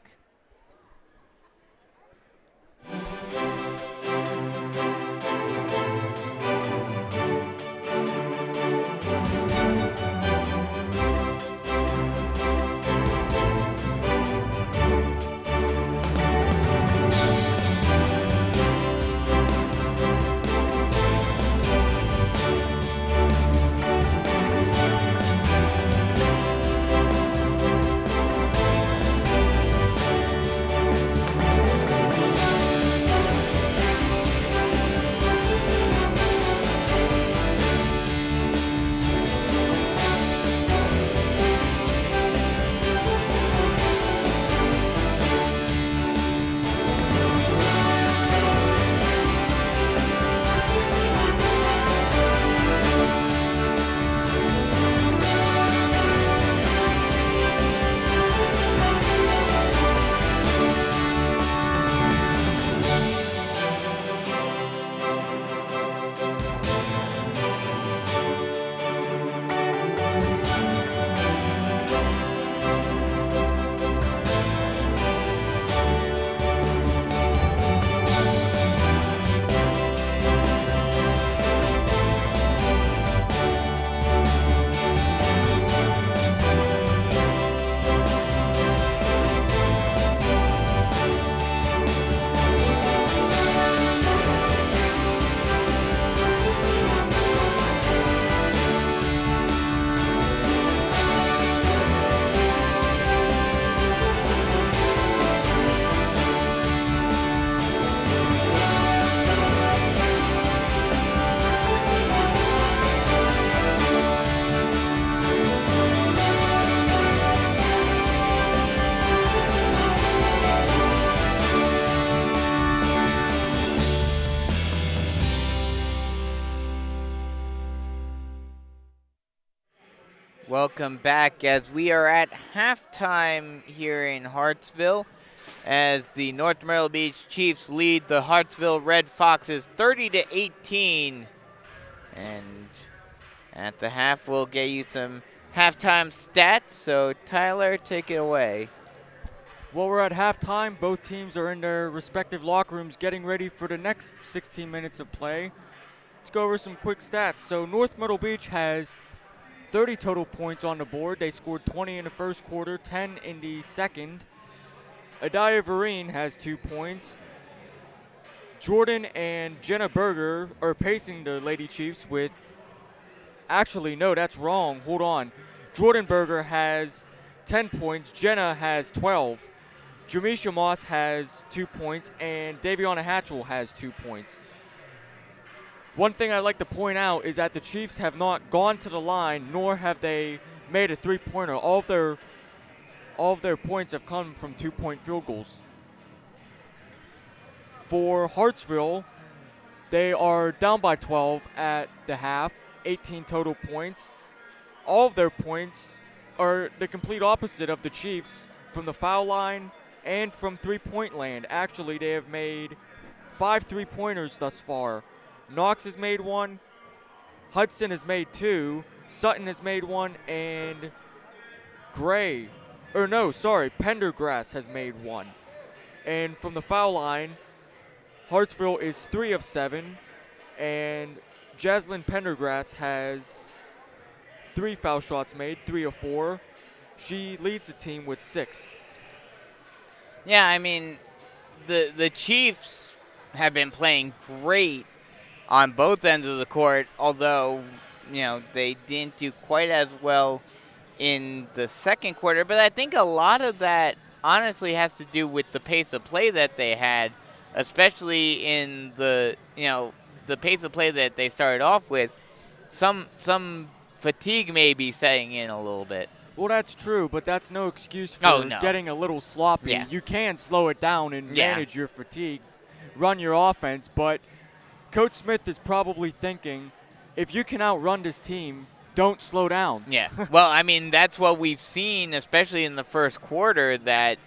B: Welcome back as we are at halftime here in Hartsville as the North Myrtle Beach Chiefs lead the Hartsville Red Foxes 30-18. And at the half, we'll get you some halftime stats. So Tyler, take it away.
C: Well, we're at halftime. Both teams are in their respective locker rooms getting ready for the next 16 minutes of play. Let's go over some quick stats. So North Myrtle Beach has 30 total points on the board. They scored 20 in the first quarter, 10 in the second. Adaya Vereen has 2 points. Jordan and Jenna Berger are pacing the Lady Chiefs with, actually, no, that's wrong. Hold on. Jordan Berger has 10 points. Jenna has 12. Jamisha Moss has 2 points, and Daviana Hatchell has 2 points. One thing I'd like to point out is that the Chiefs have not gone to the line, nor have they made a three-pointer. All of their points have come from 2-point field goals. For Hartsville, they are down by 12 at the half, 18 total points. All of their points are the complete opposite of the Chiefs from the foul line and from three-point land. Actually, they have made 5 three-pointers thus far. Knox has made 1, Hudson has made 2, Sutton has made 1, and Pendergrass has made 1. And from the foul line, Hartsville is 3 of 7, and Jaslyn Pendergrass has 3 foul shots made, 3 of 4. She leads the team with 6.
B: Yeah, I mean, the Chiefs have been playing great on both ends of the court, although, you know, they didn't do quite as well in the second quarter. But I think a lot of that honestly has to do with the pace of play that they had, especially in the pace of play that they started off with. Some fatigue may be setting in a little bit.
C: Well, that's true, but that's no excuse for
B: Oh, no.
C: getting a little sloppy.
B: Yeah.
C: You can slow it down and
B: Yeah.
C: manage your fatigue, run your offense, but Coach Smith is probably thinking, if you can outrun this team, don't slow down.
B: Yeah. Well, I mean, that's what we've seen, especially in the first quarter, that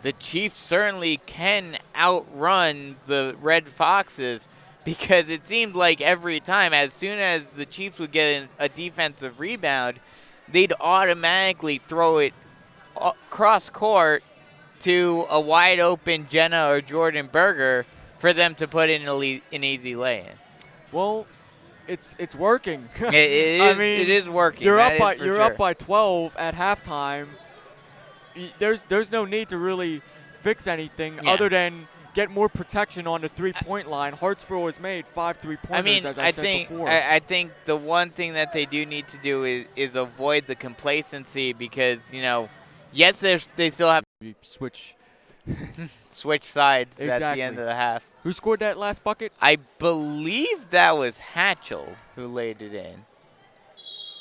B: the Chiefs certainly can outrun the Red Foxes, because it seemed like every time, as soon as the Chiefs would get a defensive rebound, they'd automatically throw it cross court to a wide open Jenna or Jordan Berger for them to put in an easy lay-in.
C: Well, it's working.
B: It is working.
C: You're
B: That
C: up
B: is
C: by
B: for sure.
C: up by 12 at halftime. There's no need to really fix anything other than get more protection on the three-point line. Hartsville has made 5 3-pointers,
B: I mean,
C: as I said before.
B: I think the one thing that they do need to do is avoid the complacency, because, yes, they still have
C: We switch.
B: switch sides at the
C: Exactly.
B: end of the half.
C: Who scored that last bucket?
B: I believe that was Hatchell who laid it in,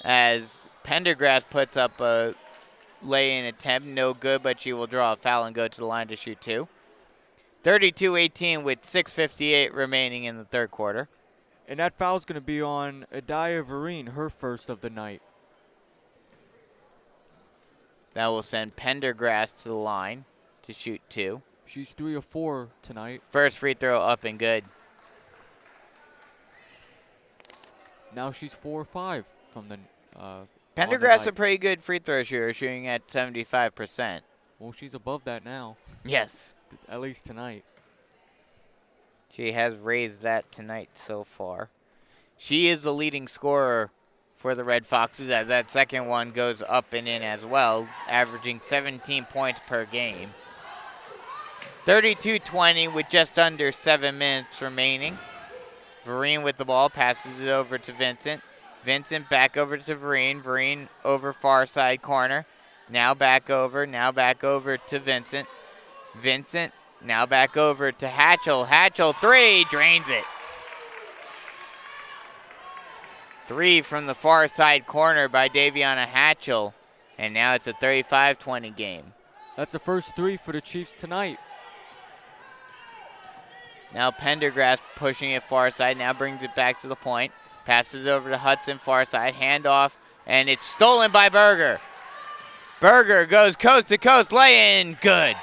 B: as Pendergrass puts up a lay-in attempt, no good, but she will draw a foul and go to the line to shoot 2. 32-18 with 6:58 remaining in the third quarter.
C: And that foul's going to be on Adaya Vereen, her first of the night.
B: That will send Pendergrass to the line to shoot 2.
C: She's 3 of 4 tonight.
B: First free throw up and good.
C: Now she's 4 or 5 from the
B: Pendergrass a
C: night.
B: pretty good free throw shooter, shooting at 75%.
C: Well, she's above that now,
B: Yes.
C: at least tonight.
B: She has raised that tonight so far. She is the leading scorer for the Red Foxes, as that second one goes up and in as well, averaging 17 points per game. 32-20 with just under 7 minutes remaining. Vereen with the ball, passes it over to Vincent. Vincent back over to Vereen. Vereen over far side corner. Now back over to Vincent. Vincent now back over to Hatchell. Hatchell, 3, drains it. 3 from the far side corner by Daviana Hatchell. And now it's a 35-20 game.
C: That's the first 3 for the Chiefs tonight.
B: Now Pendergrass pushing it far side, now brings it back to the point. Passes over to Hudson far side, handoff, and it's stolen by Berger. Berger goes coast to coast, lay-in, good.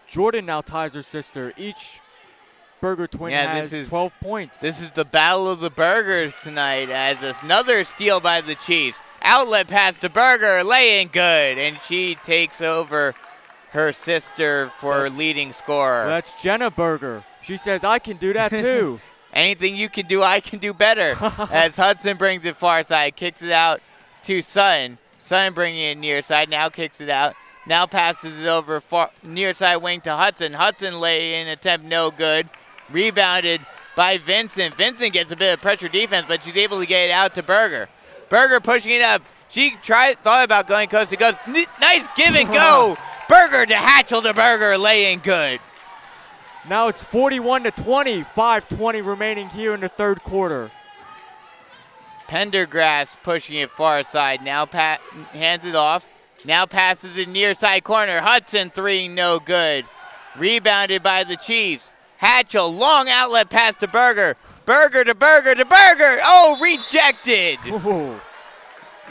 C: Jordan now ties her sister. Each Berger twin has 12 points.
B: This is the battle of the Bergers tonight, as another steal by the Chiefs. Outlet pass to Berger, lay-in, good, and she takes over her sister for leading scorer.
C: That's Jenna Berger. She says, I can do that too.
B: Anything you can do, I can do better. As Hudson brings it far side, kicks it out to Sutton. Sutton bringing it near side, now kicks it out. Now passes it over far, near side wing to Hudson. Hudson lay-in attempt, no good. Rebounded by Vincent. Vincent gets a bit of pressure defense, but she's able to get it out to Berger. Berger pushing it up. She thought about going coast to coast. Nice give and go. Berger to Hatchell to Berger, lay-in good.
C: Now it's 41-20, 5:20 remaining here in the third quarter.
B: Pendergrass pushing it far side, now hands it off. Now passes it near side corner. Hudson, 3, no good. Rebounded by the Chiefs. Hatchell, long outlet pass to Berger. Berger to Berger to Berger. Oh, rejected.
C: Ooh.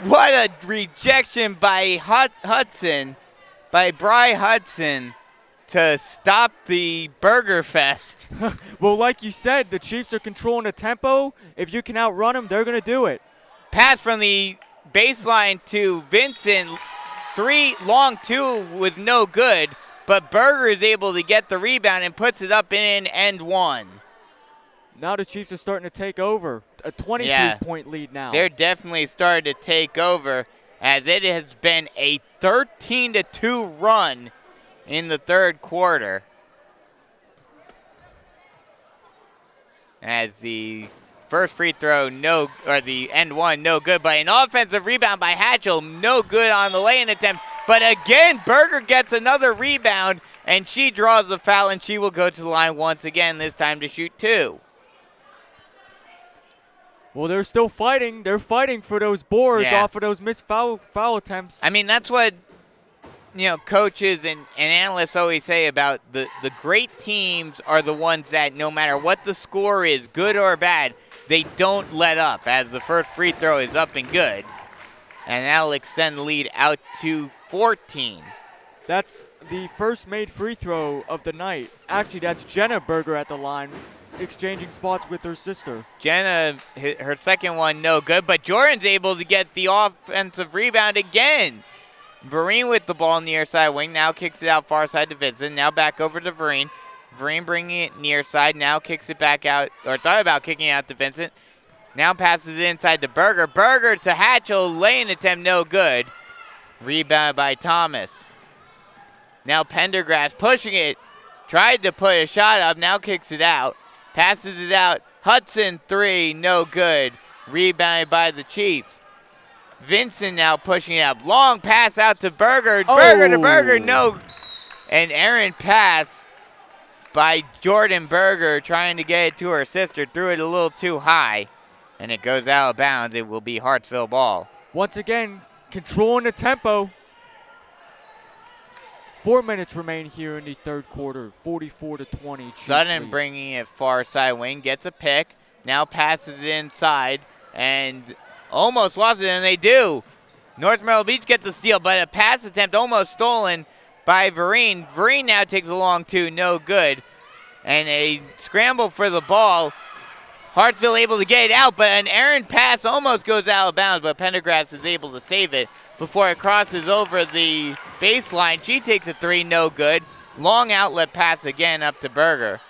B: What a rejection by Hudson, by Bri Hudson, to stop the Burger Fest.
C: Well, like you said, the Chiefs are controlling the tempo. If you can outrun them, they're going to do it.
B: Pass from the baseline to Vincent. 3, long 2 with no good, but Berger is able to get the rebound and puts it up in end 1.
C: Now the Chiefs are starting to take over. A 23-point lead now.
B: They're definitely starting to take over, as it has been a 13-2 run in the third quarter. As the first free throw, the end 1, no good, but an offensive rebound by Hatchell, no good on the lay-in attempt. But again, Berger gets another rebound, and she draws the foul, and she will go to the line once again, this time to shoot 2.
C: Well, they're still fighting. They're fighting for those boards
B: Yeah.
C: off of those missed foul attempts.
B: I mean, that's what coaches and analysts always say about the great teams are the ones that no matter what the score is, good or bad, they don't let up as the first free throw is up and good. And that'll extend the lead out to 14.
C: That's the first made free throw of the night. Actually, that's Jenna Berger at the line, exchanging spots with her sister.
B: Jenna, her second one, no good, but Jordan's able to get the offensive rebound again. Vereen with the ball near side wing, now kicks it out far side to Vincent, now back over to Vereen. Vereen bringing it near side, now kicks it back out, or thought about kicking it out to Vincent. Now passes it inside to Berger. Berger to Hatchell, laying attempt, no good. Rebound by Thomas. Now Pendergrass pushing it, tried to put a shot up, now kicks it out. Passes it out, Hudson three, no good. Rebounded by the Chiefs. Vincent now pushing it up. Long pass out to Berger. Berger to Berger, no. An errant pass by Jordan Berger trying to get it to her sister. Threw it a little too high, and it goes out of bounds. It will be Hartsville ball.
C: Once again, controlling the tempo. 4 minutes remain here in the third quarter, 44-20.
B: Sutton bringing it far side wing, gets a pick, now passes it inside, and almost lost it, and they do. North Myrtle Beach get the steal, but a pass attempt almost stolen by Vereen. Vereen now takes a long two, no good. And a scramble for the ball. Hartsville able to get it out, but an errant pass almost goes out of bounds, but Pendergrass is able to save it before it crosses over the baseline. She takes a three, no good. Long outlet pass again up to Berger.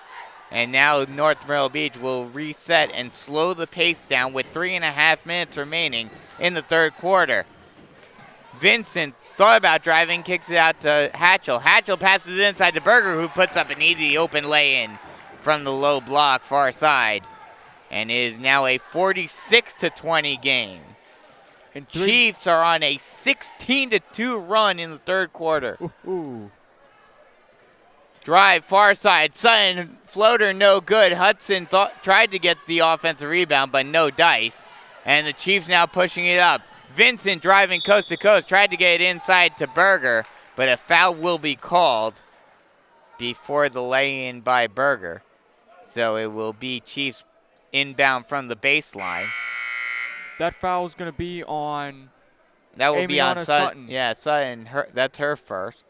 B: And now North Myrtle Beach will reset and slow the pace down with 3.5 minutes remaining in the third quarter. Vincent thought about driving, kicks it out to Hatchell. Hatchell passes it inside to Berger, who puts up an easy open lay-in from the low block far side. And it is now a 46-20 game. And Chiefs are on a 16-2 run in the third quarter.
C: Ooh.
B: Drive far side, Sutton floater no good. Hudson tried to get the offensive rebound, but no dice. And the Chiefs now pushing it up. Vincent driving coast to coast, tried to get it inside to Berger, but a foul will be called before the lay-in by Berger. So it will be Chiefs inbound from the baseline.
C: That foul is going to be on.
B: That will be on
C: Sutton.
B: Yeah, Sutton. That's her first.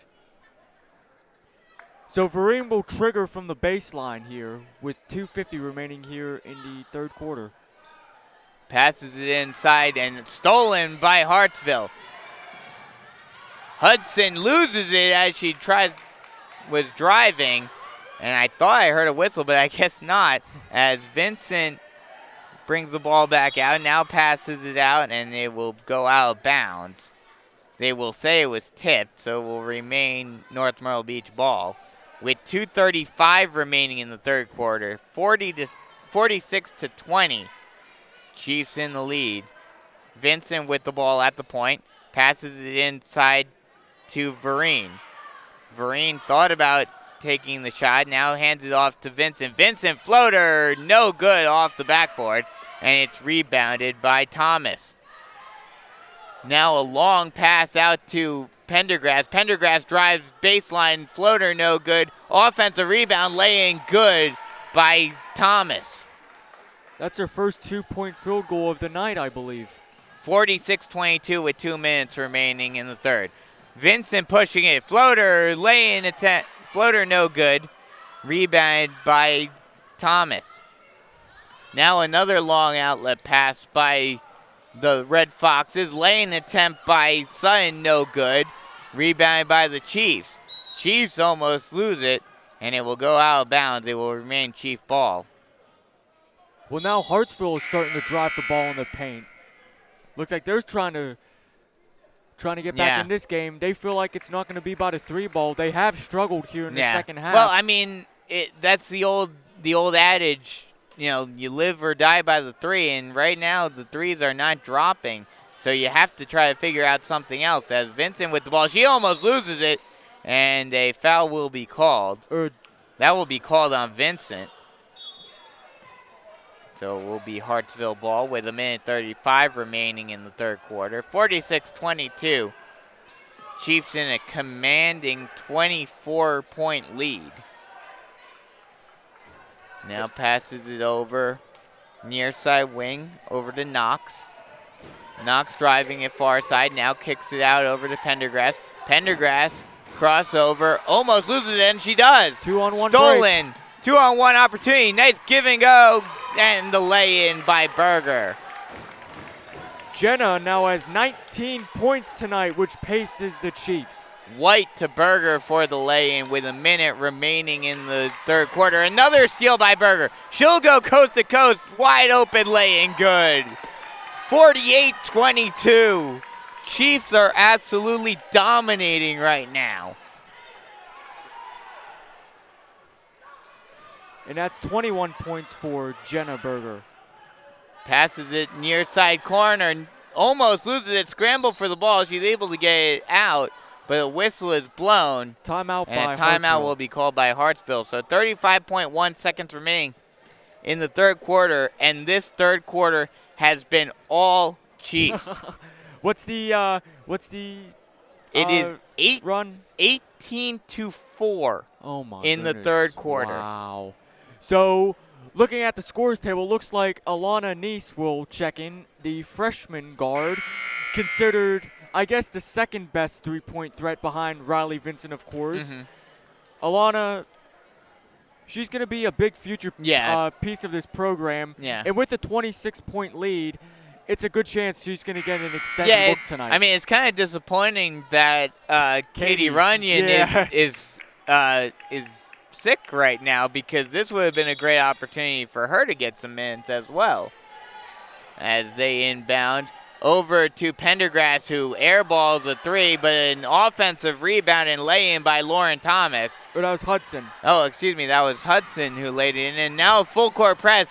C: So Vereen will trigger from the baseline here with 2:50 remaining here in the third quarter.
B: Passes it inside and stolen by Hartsville. Hudson loses it as she was driving, and I thought I heard a whistle, but I guess not, as Vincent brings the ball back out, now passes it out, and it will go out of bounds. They will say it was tipped, so it will remain North Myrtle Beach ball. With 2:35 remaining in the third quarter, 46-20. Chiefs in the lead. Vincent with the ball at the point, passes it inside to Vereen. Vereen thought about taking the shot, now hands it off to Vincent. Vincent floater, no good off the backboard, and it's rebounded by Thomas. Now a long pass out to Pendergrass. Pendergrass drives baseline, floater no good. Offensive rebound, laying good by Thomas.
C: That's her first 2-point field goal of the night, I believe.
B: 46-22 with 2 minutes remaining in the third. Vincent pushing it, floater, laying attempt, floater no good. Rebounded by Thomas. Now another long outlet pass by the Red Foxes. Laying attempt by Sutton, no good. Rebounded by the Chiefs. Chiefs almost lose it, and it will go out of bounds. It will remain Chief ball.
C: Well, now Hartsville is starting to drive the ball in the paint. Looks like they're trying to get back in this game. They feel like it's not going to be about a three ball. They have struggled here in the second half.
B: Well, I mean, that's the old adage. You know, you live or die by the three, and right now the threes are not dropping. So you have to try to figure out something else. As Vincent with the ball, she almost loses it, and a foul will be called. That will be called on Vincent. So it will be Hartsville ball with 1:35 remaining in the third quarter. 46-22. Chiefs in a commanding 24-point lead. Now passes it over near side wing over to Knox. Knox driving it far side, now kicks it out over to Pendergrass. Pendergrass, crossover, almost loses it, and she does.
C: 2-on-1
B: Stolen. 2-on-1 opportunity. Nice give and go, and the lay-in by Berger.
C: Jenna now has 19 points tonight, which paces the Chiefs.
B: White to Berger for the lay-in with a minute remaining in the third quarter. Another steal by Berger. She'll go coast to coast, wide open lay-in, good. 48-22. Chiefs are absolutely dominating right now.
C: And that's 21 points for Jenna Berger.
B: Passes it near side corner, almost loses it, scramble for the ball. She's able to get it out, but a whistle is blown.
C: Timeout by
B: And a timeout
C: Hartsville.
B: will be called by Hartsville. So 35.1 seconds remaining in the third quarter, and this third quarter has been all Chiefs.
C: What's the
B: It is
C: run?
B: 18-4
C: Oh my
B: in the
C: goodness.
B: third quarter.
C: Wow. So, looking at the scores table, looks like Alana Neese will check in, the freshman guard, considered, I guess, the second best three-point threat behind Riley Vincent, of course. Alana, she's going to be a big future piece of this program.
B: Yeah.
C: And with a 26-point lead, it's a good chance she's going to get an extended look tonight.
B: I mean, it's kind of disappointing that Katie
C: Katie,
B: Runyon
C: yeah.
B: is sick right now, because this would have been a great opportunity for her to get some minutes as well. As they inbound over to Pendergrass, who airballs a three, but an offensive rebound and lay-in by Lauren Thomas.
C: But that was Hudson.
B: Oh, excuse me, that was Hudson who laid it in. And now a full court press,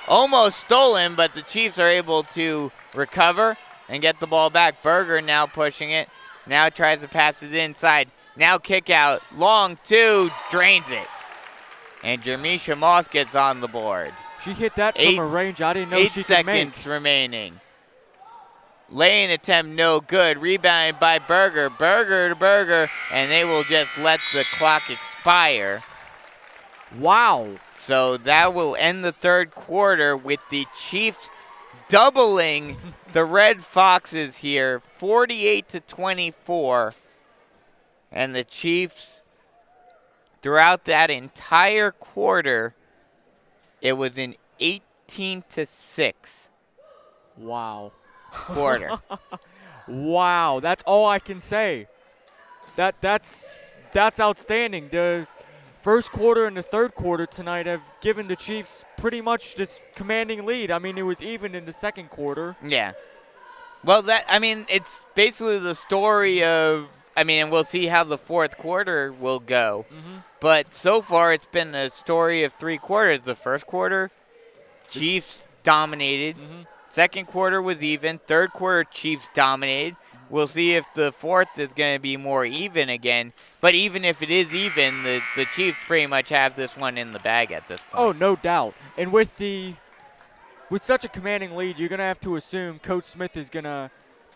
B: almost stolen, but the Chiefs are able to recover and get the ball back. Berger now pushing it, now tries to pass it inside. Now kick out, long two, drains it. And Jermisha Moss gets on the board.
C: She hit that from a range I didn't know she could make.
B: 8 seconds remaining. Lay-in attempt no good. Rebounded by Berger. Berger to Berger, and they will just let the clock expire.
C: Wow.
B: So that will end the third quarter with the Chiefs doubling the Red Foxes here, 48-24. And the Chiefs, throughout that entire quarter, it was an 18-6
C: Wow.
B: quarter.
C: Wow. That's all I can say. That's outstanding. The first quarter and the third quarter tonight have given the Chiefs pretty much this commanding lead. I mean, it was even in the second quarter.
B: Yeah. Well, it's basically the story of, and we'll see how the fourth quarter will go. But so far, it's been a story of three quarters. The first quarter, Chiefs dominated. Second quarter was even. Third quarter, Chiefs dominated. We'll see if the fourth is going to be more even again. But even if it is even, the Chiefs pretty much have this one in the bag at this point.
C: Oh, no doubt. And with such a commanding lead, you're going to have to assume Coach Smith is going to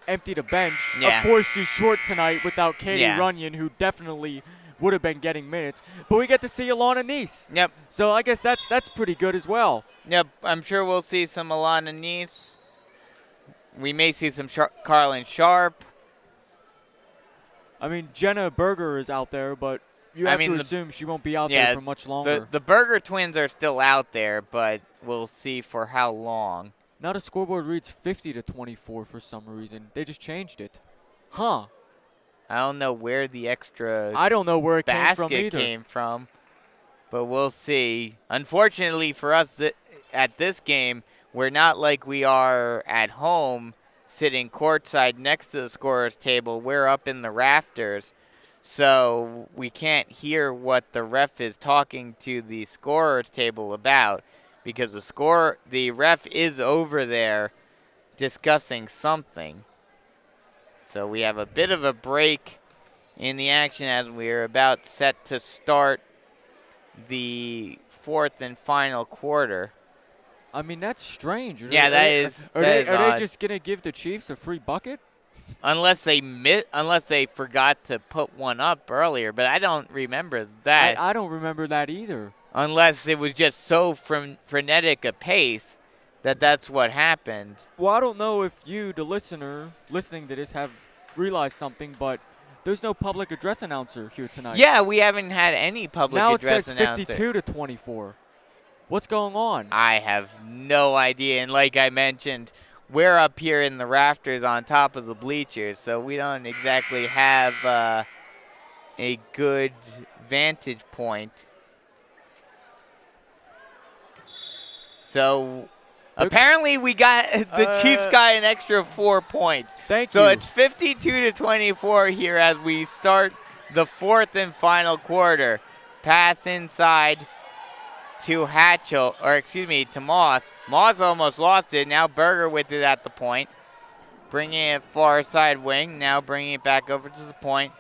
C: empty the bench.
B: Yeah.
C: Of course, she's short tonight without Katie Runyon, who definitely would have been getting minutes. But we get to see Alana Neese.
B: Yep.
C: So I guess that's pretty good as well.
B: Yep, I'm sure we'll see some Alana Neese. We may see some Carlin Sharp.
C: I mean, Jenna Berger is out there, but you have to assume she won't be out there for much longer.
B: The Berger twins are still out there, but we'll see for how long.
C: Now the scoreboard reads 50-24 for some reason. They just changed it. Huh.
B: I don't know where the extra
C: I don't know where it
B: basket
C: came from either.
B: But we'll see. Unfortunately for us at this game, we're not like we are at home sitting courtside next to the scorer's table. We're up in the rafters, so we can't hear what the ref is talking to the scorer's table about, because the ref is over there discussing something. So we have a bit of a break in the action as we're about set to start the fourth and final quarter.
C: I mean, that's strange.
B: Yeah, that is
C: Are they
B: odd.
C: just gonna give the Chiefs a free bucket?
B: Unless they forgot to put one up earlier, but I don't remember that.
C: I don't remember that either.
B: Unless it was just so frenetic a pace that's what happened.
C: Well, I don't know if you, the listener, listening to this, have realized something, but there's no public address announcer here tonight.
B: Yeah, we haven't had any public
C: Now it
B: address
C: says
B: announcer.
C: 52-24. What's going on?
B: I have no idea, and like I mentioned, we're up here in the rafters on top of the bleachers, so we don't exactly have a good vantage point. So apparently we got the Chiefs got an extra 4 points.
C: Thank you.
B: So it's 52-24 here as we start the fourth and final quarter. Pass inside to to Moss. Moss almost lost it. Now Berger with it at the point. Bringing it far side wing. Now bringing it back over to the point.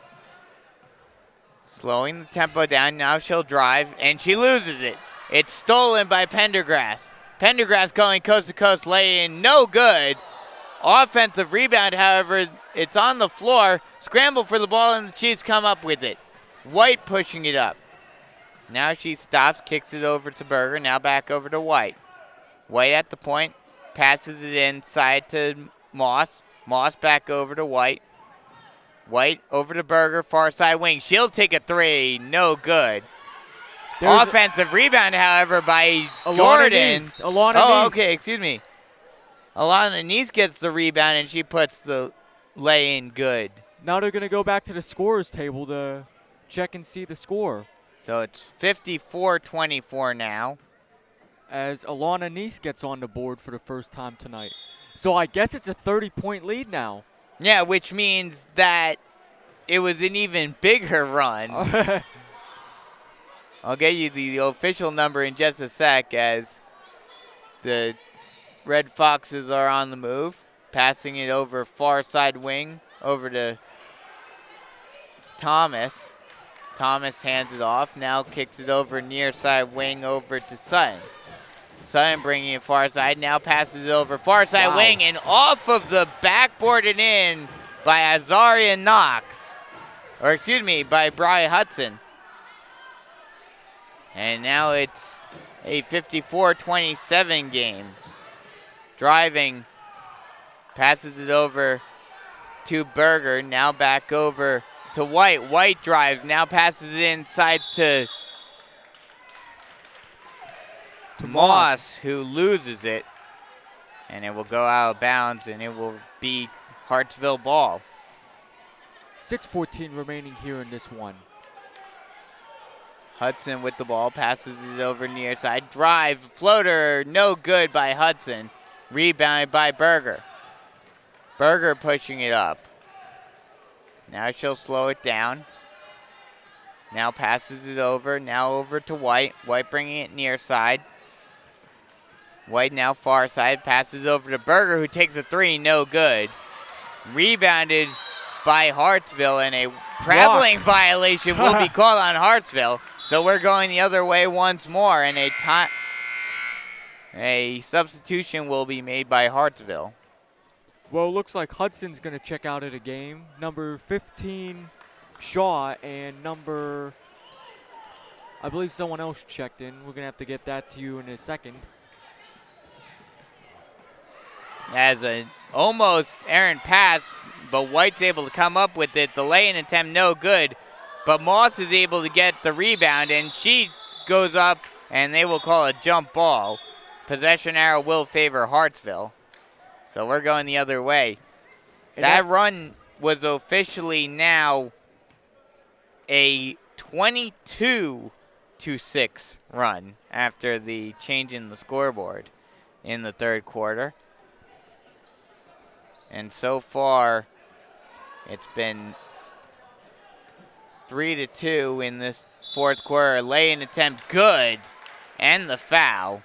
B: Slowing the tempo down. Now she'll drive, and she loses it. It's stolen by Pendergrass. Pendergrass going coast to coast, lay-in, no good. Offensive rebound, however, it's on the floor. Scramble for the ball, and the Chiefs come up with it. White pushing it up. Now she stops, kicks it over to Berger. Now back over to White. White at the point, passes it inside to Moss. Moss back over to White. White over to Berger, far side wing. She'll take a three, no good. Offensive rebound, however, by Jordan.
C: Alana Neese.
B: Okay, excuse me. Alana Neese gets the rebound, and she puts the lay-in good.
C: Now they're going to go back to the scorer's table to check and see the score.
B: So it's 54-24 now.
C: As Alana Neese gets on the board for the first time tonight. So I guess it's a 30-point lead now.
B: Yeah, which means that it was an even bigger run. I'll get you the official number in just a sec as the Red Foxes are on the move. Passing it over far side wing over to Thomas. Thomas hands it off. Now kicks it over near side wing over to Sutton. Sutton bringing it far side. Now passes it over far side wing and off of the backboard and in by Azaria Knox. Or excuse me, by Bri Hudson. And now it's a 54-27 game. Driving, passes it over to Berger. Now back over to White. White drives, now passes it inside to Moss, who loses it. And it will go out of bounds, and it will be Hartsville ball.
C: 6:14 remaining here in this one.
B: Hudson with the ball, passes it over near side. Drive, floater, no good by Hudson. Rebounded by Berger. Berger pushing it up. Now she'll slow it down. Now passes it over. Now over to White. White bringing it near side. White now far side. Passes over to Berger, who takes a three. No good. Rebounded by Hartsville, and a traveling violation will be called on Hartsville. So we're going the other way once more, and a substitution will be made by Hartsville.
C: Well, it looks like Hudson's going to check out of the game. Number 15, Shaw, and number, I believe someone else checked in. We're going to have to get that to you in a second.
B: As an almost errant pass, but White's able to come up with it. The lay-in attempt no good, but Moss is able to get the rebound, and she goes up, and they will call a jump ball. Possession arrow will favor Hartsville. So we're going the other way. That run was officially now a 22-6 run after the change in the scoreboard in the third quarter. And so far, it's been 3-2 in this fourth quarter. Lay-in attempt good, and the foul.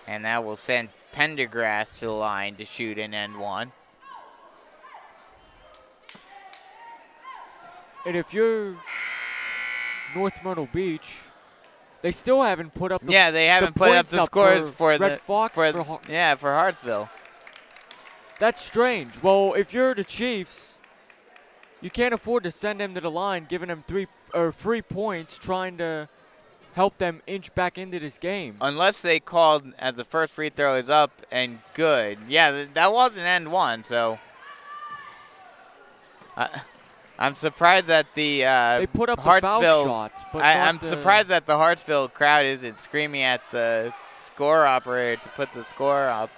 B: And that will send Pendergrass to the line to shoot an end one.
C: And if you're North Myrtle Beach, They still haven't put up the
B: Yeah, they haven't put up
C: points
B: the scores for
C: Red
B: the
C: Fox.
B: for
C: For
B: Hartsville.
C: That's strange. Well, if you're the Chiefs, you can't afford to send them to the line, giving them 3 points, trying to help them inch back into this game.
B: Unless they called as the first free throw is up and good. Yeah, that was an end one, so I'm surprised that the
C: They put up the foul
B: Hartsville
C: shots, but
B: I'm surprised that the Hartsville crowd isn't screaming at the score operator to put the score up.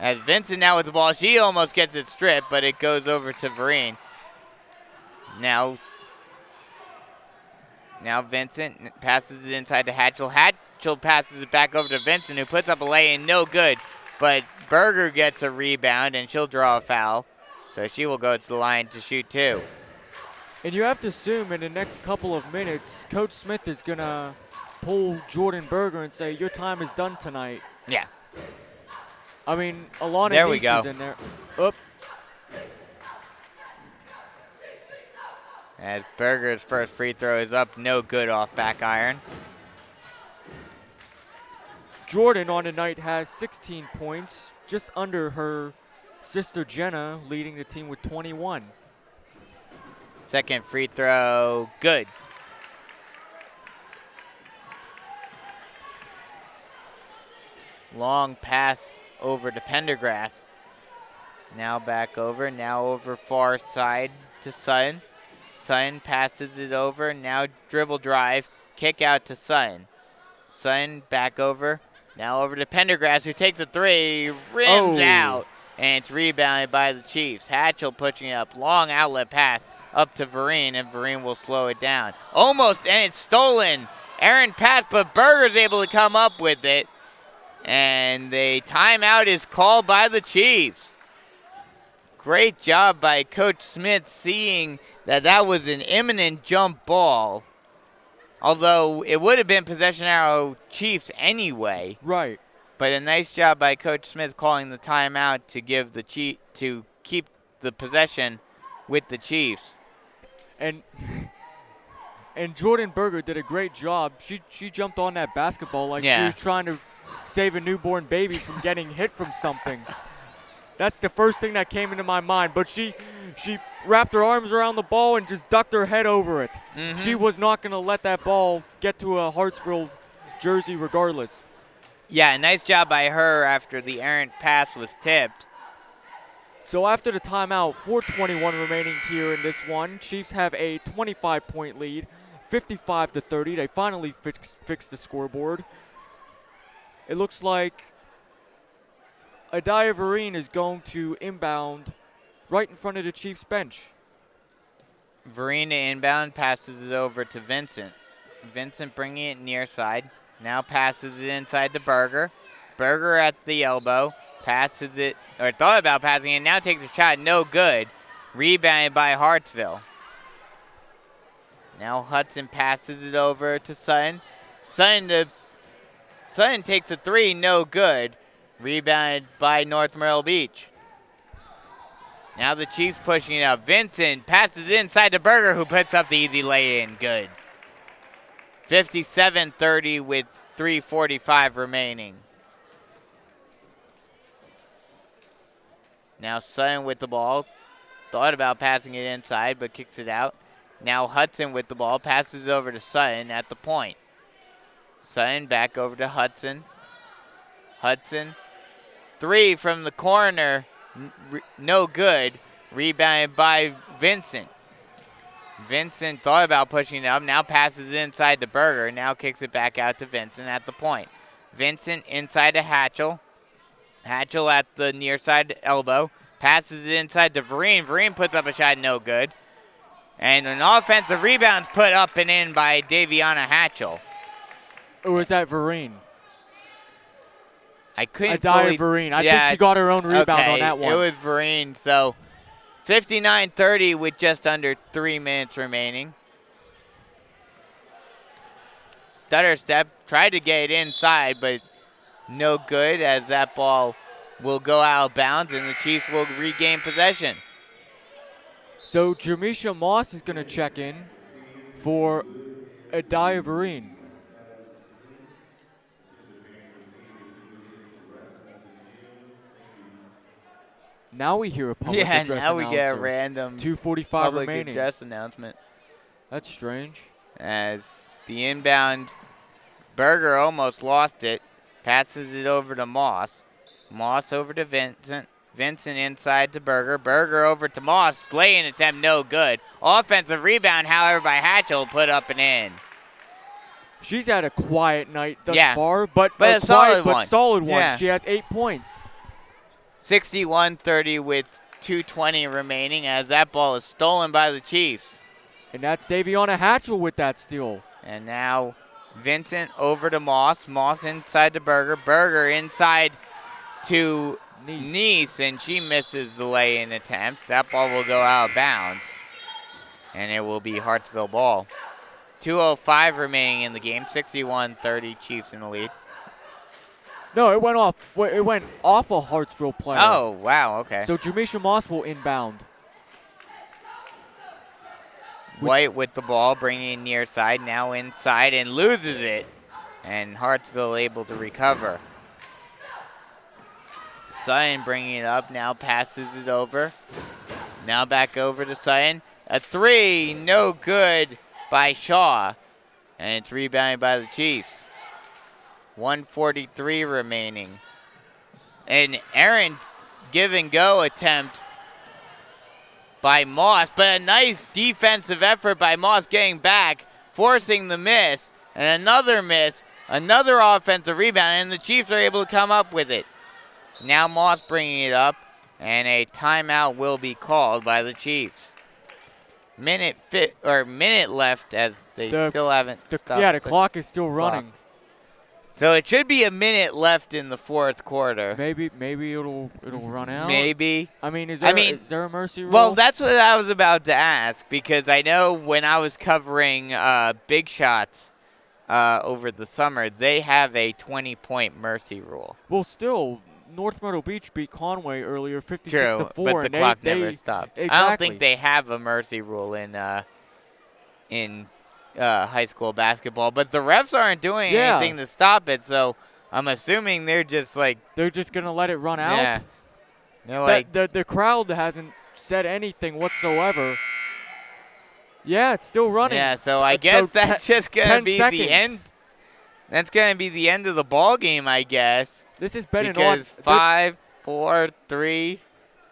B: As Vincent now with the ball, she almost gets it stripped, but it goes over to Vereen. Now Vincent passes it inside to Hatchell. Hatchell passes it back over to Vincent, who puts up a lay-in, no good. But Berger gets a rebound, and she'll draw a foul. So she will go to the line to shoot two.
C: And you have to assume in the next couple of minutes, Coach Smith is going to pull Jordan Berger and say, your time is done tonight.
B: Yeah.
C: I mean, Alana
B: There we
C: Neese
B: go.
C: is in there. Oop.
B: As Berger's first free throw is up, no good off back iron.
C: Jordan on the night has 16 points, just under her sister Jenna, leading the team with 21.
B: Second free throw, good. Long pass over to Pendergrass. Now back over far side to Sutton. Sutton passes it over, now dribble drive, kick out to Sutton. Sutton back over, now over to Pendergrass, who takes a three, rims out, and it's rebounded by the Chiefs. Hatchell pushing it up, long outlet pass up to Vereen, and Vereen will slow it down. Almost, and it's stolen. Aaron pass, but Berger's able to come up with it, and the timeout is called by the Chiefs. Great job by Coach Smith seeing that was an imminent jump ball. Although it would have been possession arrow Chiefs anyway.
C: Right.
B: But a nice job by Coach Smith calling the timeout to give the to keep the possession with the Chiefs.
C: And Jordan Berger did a great job. She jumped on that basketball like she was trying to save a newborn baby from getting hit from something. That's the first thing that came into my mind. But she wrapped her arms around the ball and just ducked her head over it. Mm-hmm. She was not going to let that ball get to a Hartsville jersey regardless.
B: Yeah, nice job by her after the errant pass was tipped.
C: So after the timeout, 4:21 remaining here in this one. Chiefs have a 25-point lead, 55-30. They finally fixed the scoreboard. It looks like Adaya Vereen is going to inbound right in front of the Chiefs bench.
B: Vereen inbound, passes it over to Vincent. Vincent bringing it near side. Now passes it inside to Berger. Berger at the elbow. Passes it, or thought about passing it, now takes a shot, no good. Rebounded by Hartsville. Now Hudson passes it over to Sutton. Sutton takes a three, no good. Rebounded by North Myrtle Beach. Now the Chiefs pushing it up. Vincent passes it inside to Berger, who puts up the easy lay-in. Good. 57-30 with 3:45 remaining. Now Sutton with the ball. Thought about passing it inside, but kicks it out. Now Hudson with the ball. Passes it over to Sutton at the point. Sutton back over to Hudson. Hudson. Three from the corner. No good. Rebounded by Vincent. Vincent thought about pushing it up. Now passes it inside to Berger. Now kicks it back out to Vincent at the point. Vincent inside to Hatchell. Hatchell at the near side elbow. Passes it inside to Vereen. Vereen puts up a shot, no good. And an offensive rebound put up and in by Daviana Hatchell.
C: Or was that Vereen?
B: I couldn't
C: Adaya Vereen. I think she got her own rebound on that one.
B: It was Vereen. So 59-30 with just under 3 minutes remaining. Stutter step. Tried to get it inside, but no good as that ball will go out of bounds and the Chiefs will regain possession.
C: So Jamisha Moss is going to check in for Adaya Vereen. Now we hear a public
B: Yeah,
C: address
B: now we get a
C: announcer.
B: random
C: 2:45
B: public
C: remaining.
B: address announcement.
C: That's strange.
B: As the inbound, Berger almost lost it. Passes it over to Moss. Moss over to Vincent. Vincent inside to Berger. Berger over to Moss. Lay-in attempt, no good. Offensive rebound, however, by Hatchell, put up and in.
C: She's had a quiet night thus
B: Yeah,
C: far, but
B: but a
C: quiet
B: solid
C: but
B: one.
C: solid one.
B: Yeah.
C: She has 8 points.
B: 61-30 with 2:20 remaining as that ball is stolen by the Chiefs.
C: And that's Daviana Hatchell with that steal.
B: And now Vincent over to Moss. Moss inside to Berger. Berger inside to Nice, and she misses the lay-in attempt. That ball will go out of bounds, and it will be Hartsville ball. 2:05 remaining in the game. 61-30, Chiefs in the lead.
C: No, it went off. It went off a Hartsville player.
B: Oh, wow, okay.
C: So Jamisha Moss will inbound.
B: White with the ball, bringing it near side, now inside, and loses it. And Hartsville able to recover. Sutton bringing it up, now passes it over. Now back over to Sutton. A three, no good by Shaw. And it's rebounded by the Chiefs. 1:43 remaining. An errant give-and-go attempt by Moss, but a nice defensive effort by Moss getting back, forcing the miss, and another miss, another offensive rebound, and the Chiefs are able to come up with it. Now Moss bringing it up, and a timeout will be called by the Chiefs. Minute left as they still haven't stopped.
C: Yeah, the clock is still running.
B: So it should be a minute left in the fourth quarter.
C: Maybe it'll run out.
B: Maybe.
C: I mean, is there a mercy rule?
B: Well, that's what I was about to ask, because I know when I was covering Big Shots over the summer, they have a 20-point mercy rule.
C: Well, still, North Myrtle Beach beat Conway earlier, 56-4.
B: True, but the clock never stopped.
C: Exactly.
B: I don't think they have a mercy rule in high school basketball, but the refs aren't doing anything to stop it, so I'm assuming they're just
C: gonna let it run out.
B: Yeah. They're like,
C: the crowd hasn't said anything whatsoever. Yeah, it's still running.
B: Yeah, so I guess that's just gonna be
C: seconds.
B: the end. That's gonna be the end of the ball game, I guess.
C: This has been
B: because 5, 4, 3,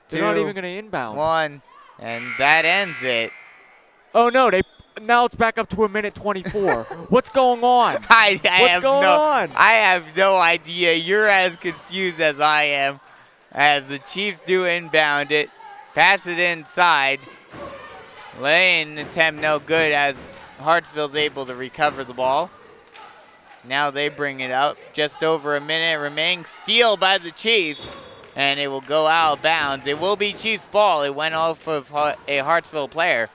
B: 2,
C: they're not even gonna inbound.
B: 1, and that ends it.
C: Oh no, now it's back up to a minute 24. What's going on?
B: What's
C: going on?
B: I have no idea. You're as confused as I am. As the Chiefs do inbound it, pass it inside. Lane attempt no good as Hartsville's able to recover the ball. Now they bring it up. Just over a minute remaining. Steal by the Chiefs, and it will go out of bounds. It will be Chiefs ball. It went off of a Hartsville player.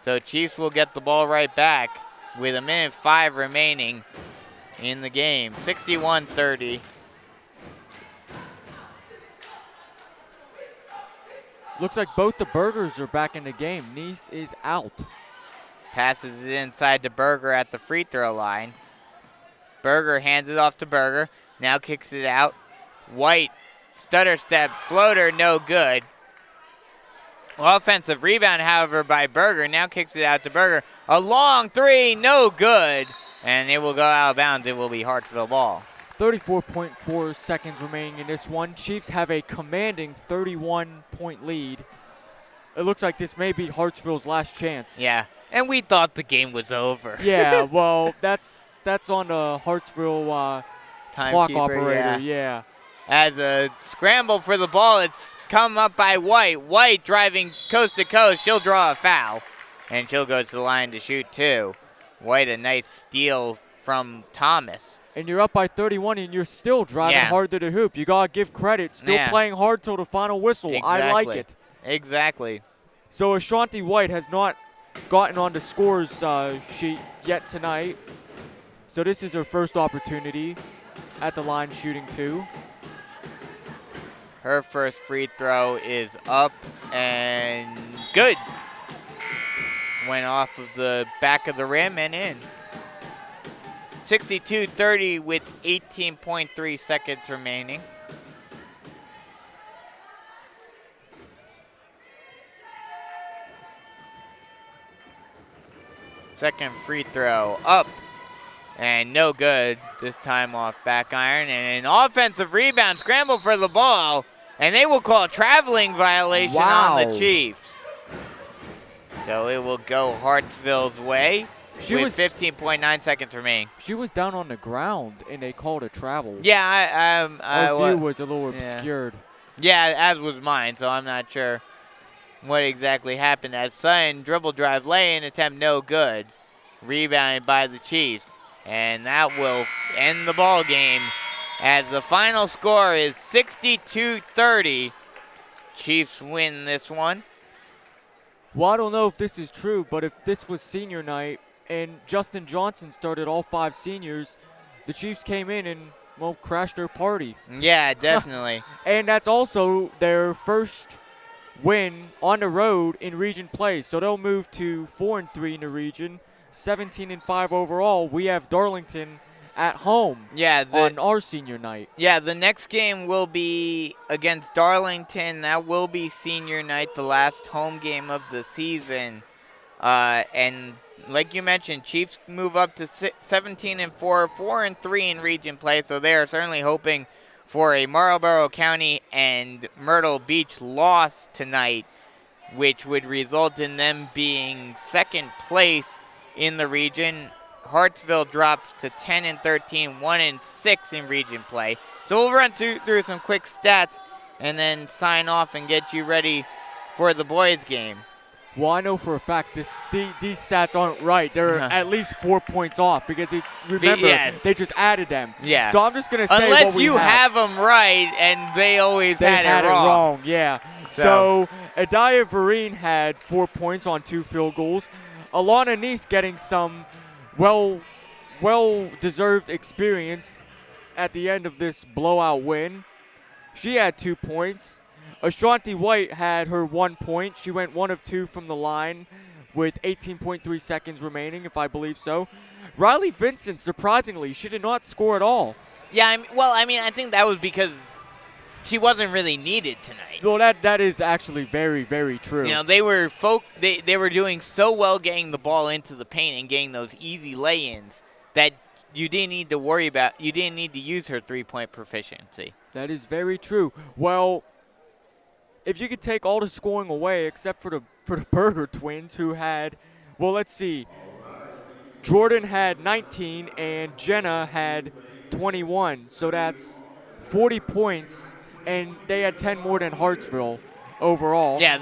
B: So Chiefs will get the ball right back with a minute 5 remaining in the game. 61-30.
C: Looks like both the Burgers are back in the game. Nice is out.
B: Passes it inside to Berger at the free throw line. Berger hands it off to Berger. Now kicks it out. White, stutter step, floater, no good. Offensive rebound, however, by Berger. Now kicks it out to Berger. A long three, no good. And it will go out of bounds. It will be Hartsville ball.
C: 34.4 seconds remaining in this one. Chiefs have a commanding 31-point lead. It looks like this may be Hartsville's last chance.
B: Yeah, and we thought the game was over.
C: Yeah, well, that's on the Hartsville clock operator. Yeah.
B: As a scramble for the ball, it's come up by White. White driving coast to coast. She'll draw a foul, and she'll go to the line to shoot two. White, a nice steal from Thomas.
C: And you're up by 31, and you're still driving hard to the hoop. You got to give credit. Still playing hard till the final whistle.
B: Exactly.
C: I like it.
B: Exactly.
C: So Ashanti White has not gotten on the scores sheet yet tonight. So this is her first opportunity at the line shooting two.
B: Her first free throw is up and good. Went off of the back of the rim and in. 62-30 with 18.3 seconds remaining. Second free throw up and no good. This time off back iron and an offensive rebound, scramble for the ball, and they will call a traveling violation on the Chiefs. So it will go Hartsville's way with 15.9 seconds remaining.
C: She was down on the ground, and they called a travel.
B: Yeah,
C: Our view was a little obscured.
B: Yeah, as was mine, so I'm not sure what exactly happened. As Sutton dribble drive lay-in attempt no good. Rebounded by the Chiefs. And that will end the ball game as the final score is 62-30. Chiefs win this one.
C: Well, I don't know if this is true, but if this was senior night and Justin Johnson started all 5 seniors, the Chiefs came in and, well, crashed their party.
B: Yeah, definitely.
C: And that's also their first win on the road in region play. So they'll move to 4-3 in the region, 17-5 overall. We have Darlington at home on our senior night.
B: Yeah, the next game will be against Darlington. That will be senior night, the last home game of the season. And like you mentioned, Chiefs move up to 17-4, 4-3 in region play. So they are certainly hoping for a Marlboro County and Myrtle Beach loss tonight, which would result in them being second place in the region. Hartsville drops to 10-13, 1-6 in region play. So we'll run through some quick stats and then sign off and get you ready for the boys' game.
C: Well, I know for a fact these stats aren't right. They're at least 4 points off because they just added them.
B: Yeah.
C: So I'm just going to say
B: unless
C: what we
B: you have them right and they always had it wrong.
C: Yeah. So Adaya Vereen had 4 points on 2 field goals. Alana Neese getting some well-deserved experience at the end of this blowout win. She had 2 points. Ashanti White had her 1 point. She went 1 of 2 from the line with 18.3 seconds remaining, if I believe so. Riley Vincent, surprisingly, she did not score at all.
B: Yeah, I think that was because she wasn't really needed tonight.
C: Well, that is actually very, very true.
B: You know, they were doing so well getting the ball into the paint and getting those easy lay-ins that you didn't need to worry about. You didn't need to use her 3-point proficiency.
C: That is very true. Well, if you could take all the scoring away except for the Berger twins, who had, well, let's see, Jordan had 19 and Jenna had 21. So that's 40 points, and they had 10 more than Hartsville overall.
B: Yeah,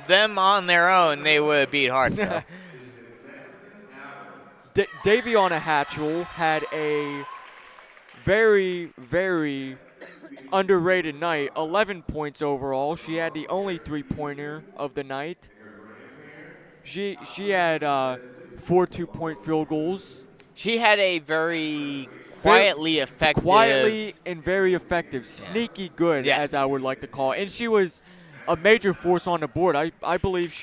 B: them on their own, they would beat Hartsville.
C: Daviana Hatchell had a very, very underrated night, 11 points overall. She had the only 3-pointer of the night. She had 4 2-point field goals.
B: She had a very quietly effective.
C: Quietly and very effective. Sneaky good, as I would like to call it. And she was a major force on the board. I believe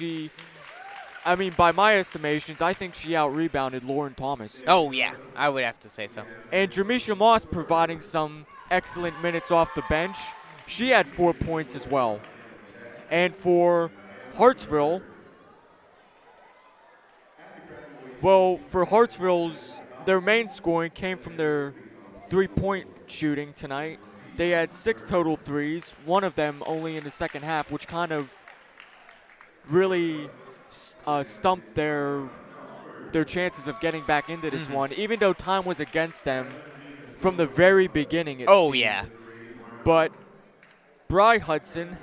C: by my estimations, I think she out-rebounded Lauren Thomas.
B: Oh, yeah. I would have to say so.
C: And Jamisha Moss providing some excellent minutes off the bench. She had 4 points as well. And for Hartsville, their main scoring came from their 3-point shooting tonight. They had 6 total threes, one of them only in the second half, which kind of really stumped their chances of getting back into this one, even though time was against them from the very beginning.
B: Yeah.
C: But Bri Hudson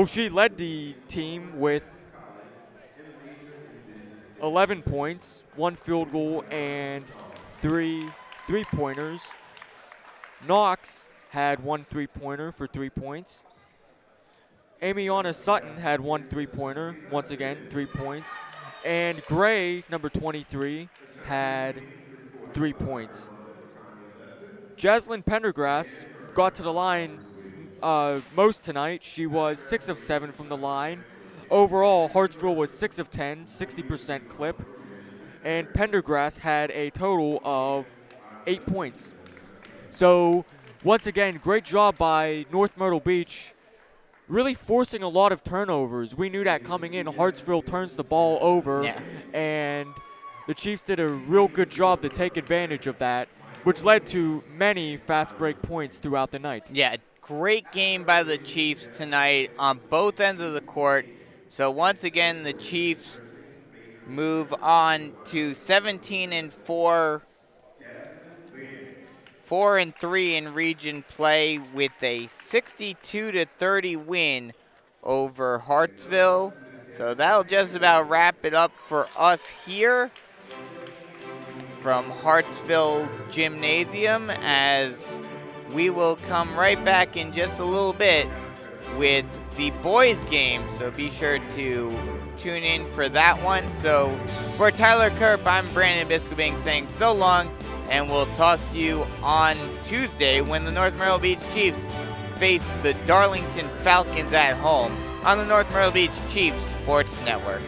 C: she led the team with 11 points, 1 field goal, and 3 3-pointers. Knox had 1 3-pointer for 3 points. Amiana Sutton had 1 3-pointer, once again, 3 points. And Gray, number 23, had 3 points. Jaslyn Pendergrass got to the line most tonight. She was 6 of 7 from the line. Overall, Hartsville was 6 of 10, 60% clip. And Pendergrass had a total of 8 points. So, once again, great job by North Myrtle Beach really forcing a lot of turnovers. We knew that coming in. Hartsville turns the ball over,
B: Yeah.
C: and the Chiefs did a real good job to take advantage of that, which led to many fast break points throughout the night.
B: Yeah, great game by the Chiefs tonight on both ends of the court. So once again, the Chiefs move on to 17-4, 4-3 in region play with a 62-30 win over Hartsville. So that'll just about wrap it up for us here from Hartsville Gymnasium, as we will come right back in just a little bit with the boys game. So be sure to tune in for that one. So for Tyler Kerp, I'm Brandon Biskobing saying so long, and we'll talk to you on Tuesday when the North Myrtle Beach Chiefs face the Darlington Falcons at home on the North Myrtle Beach Chiefs Sports Network.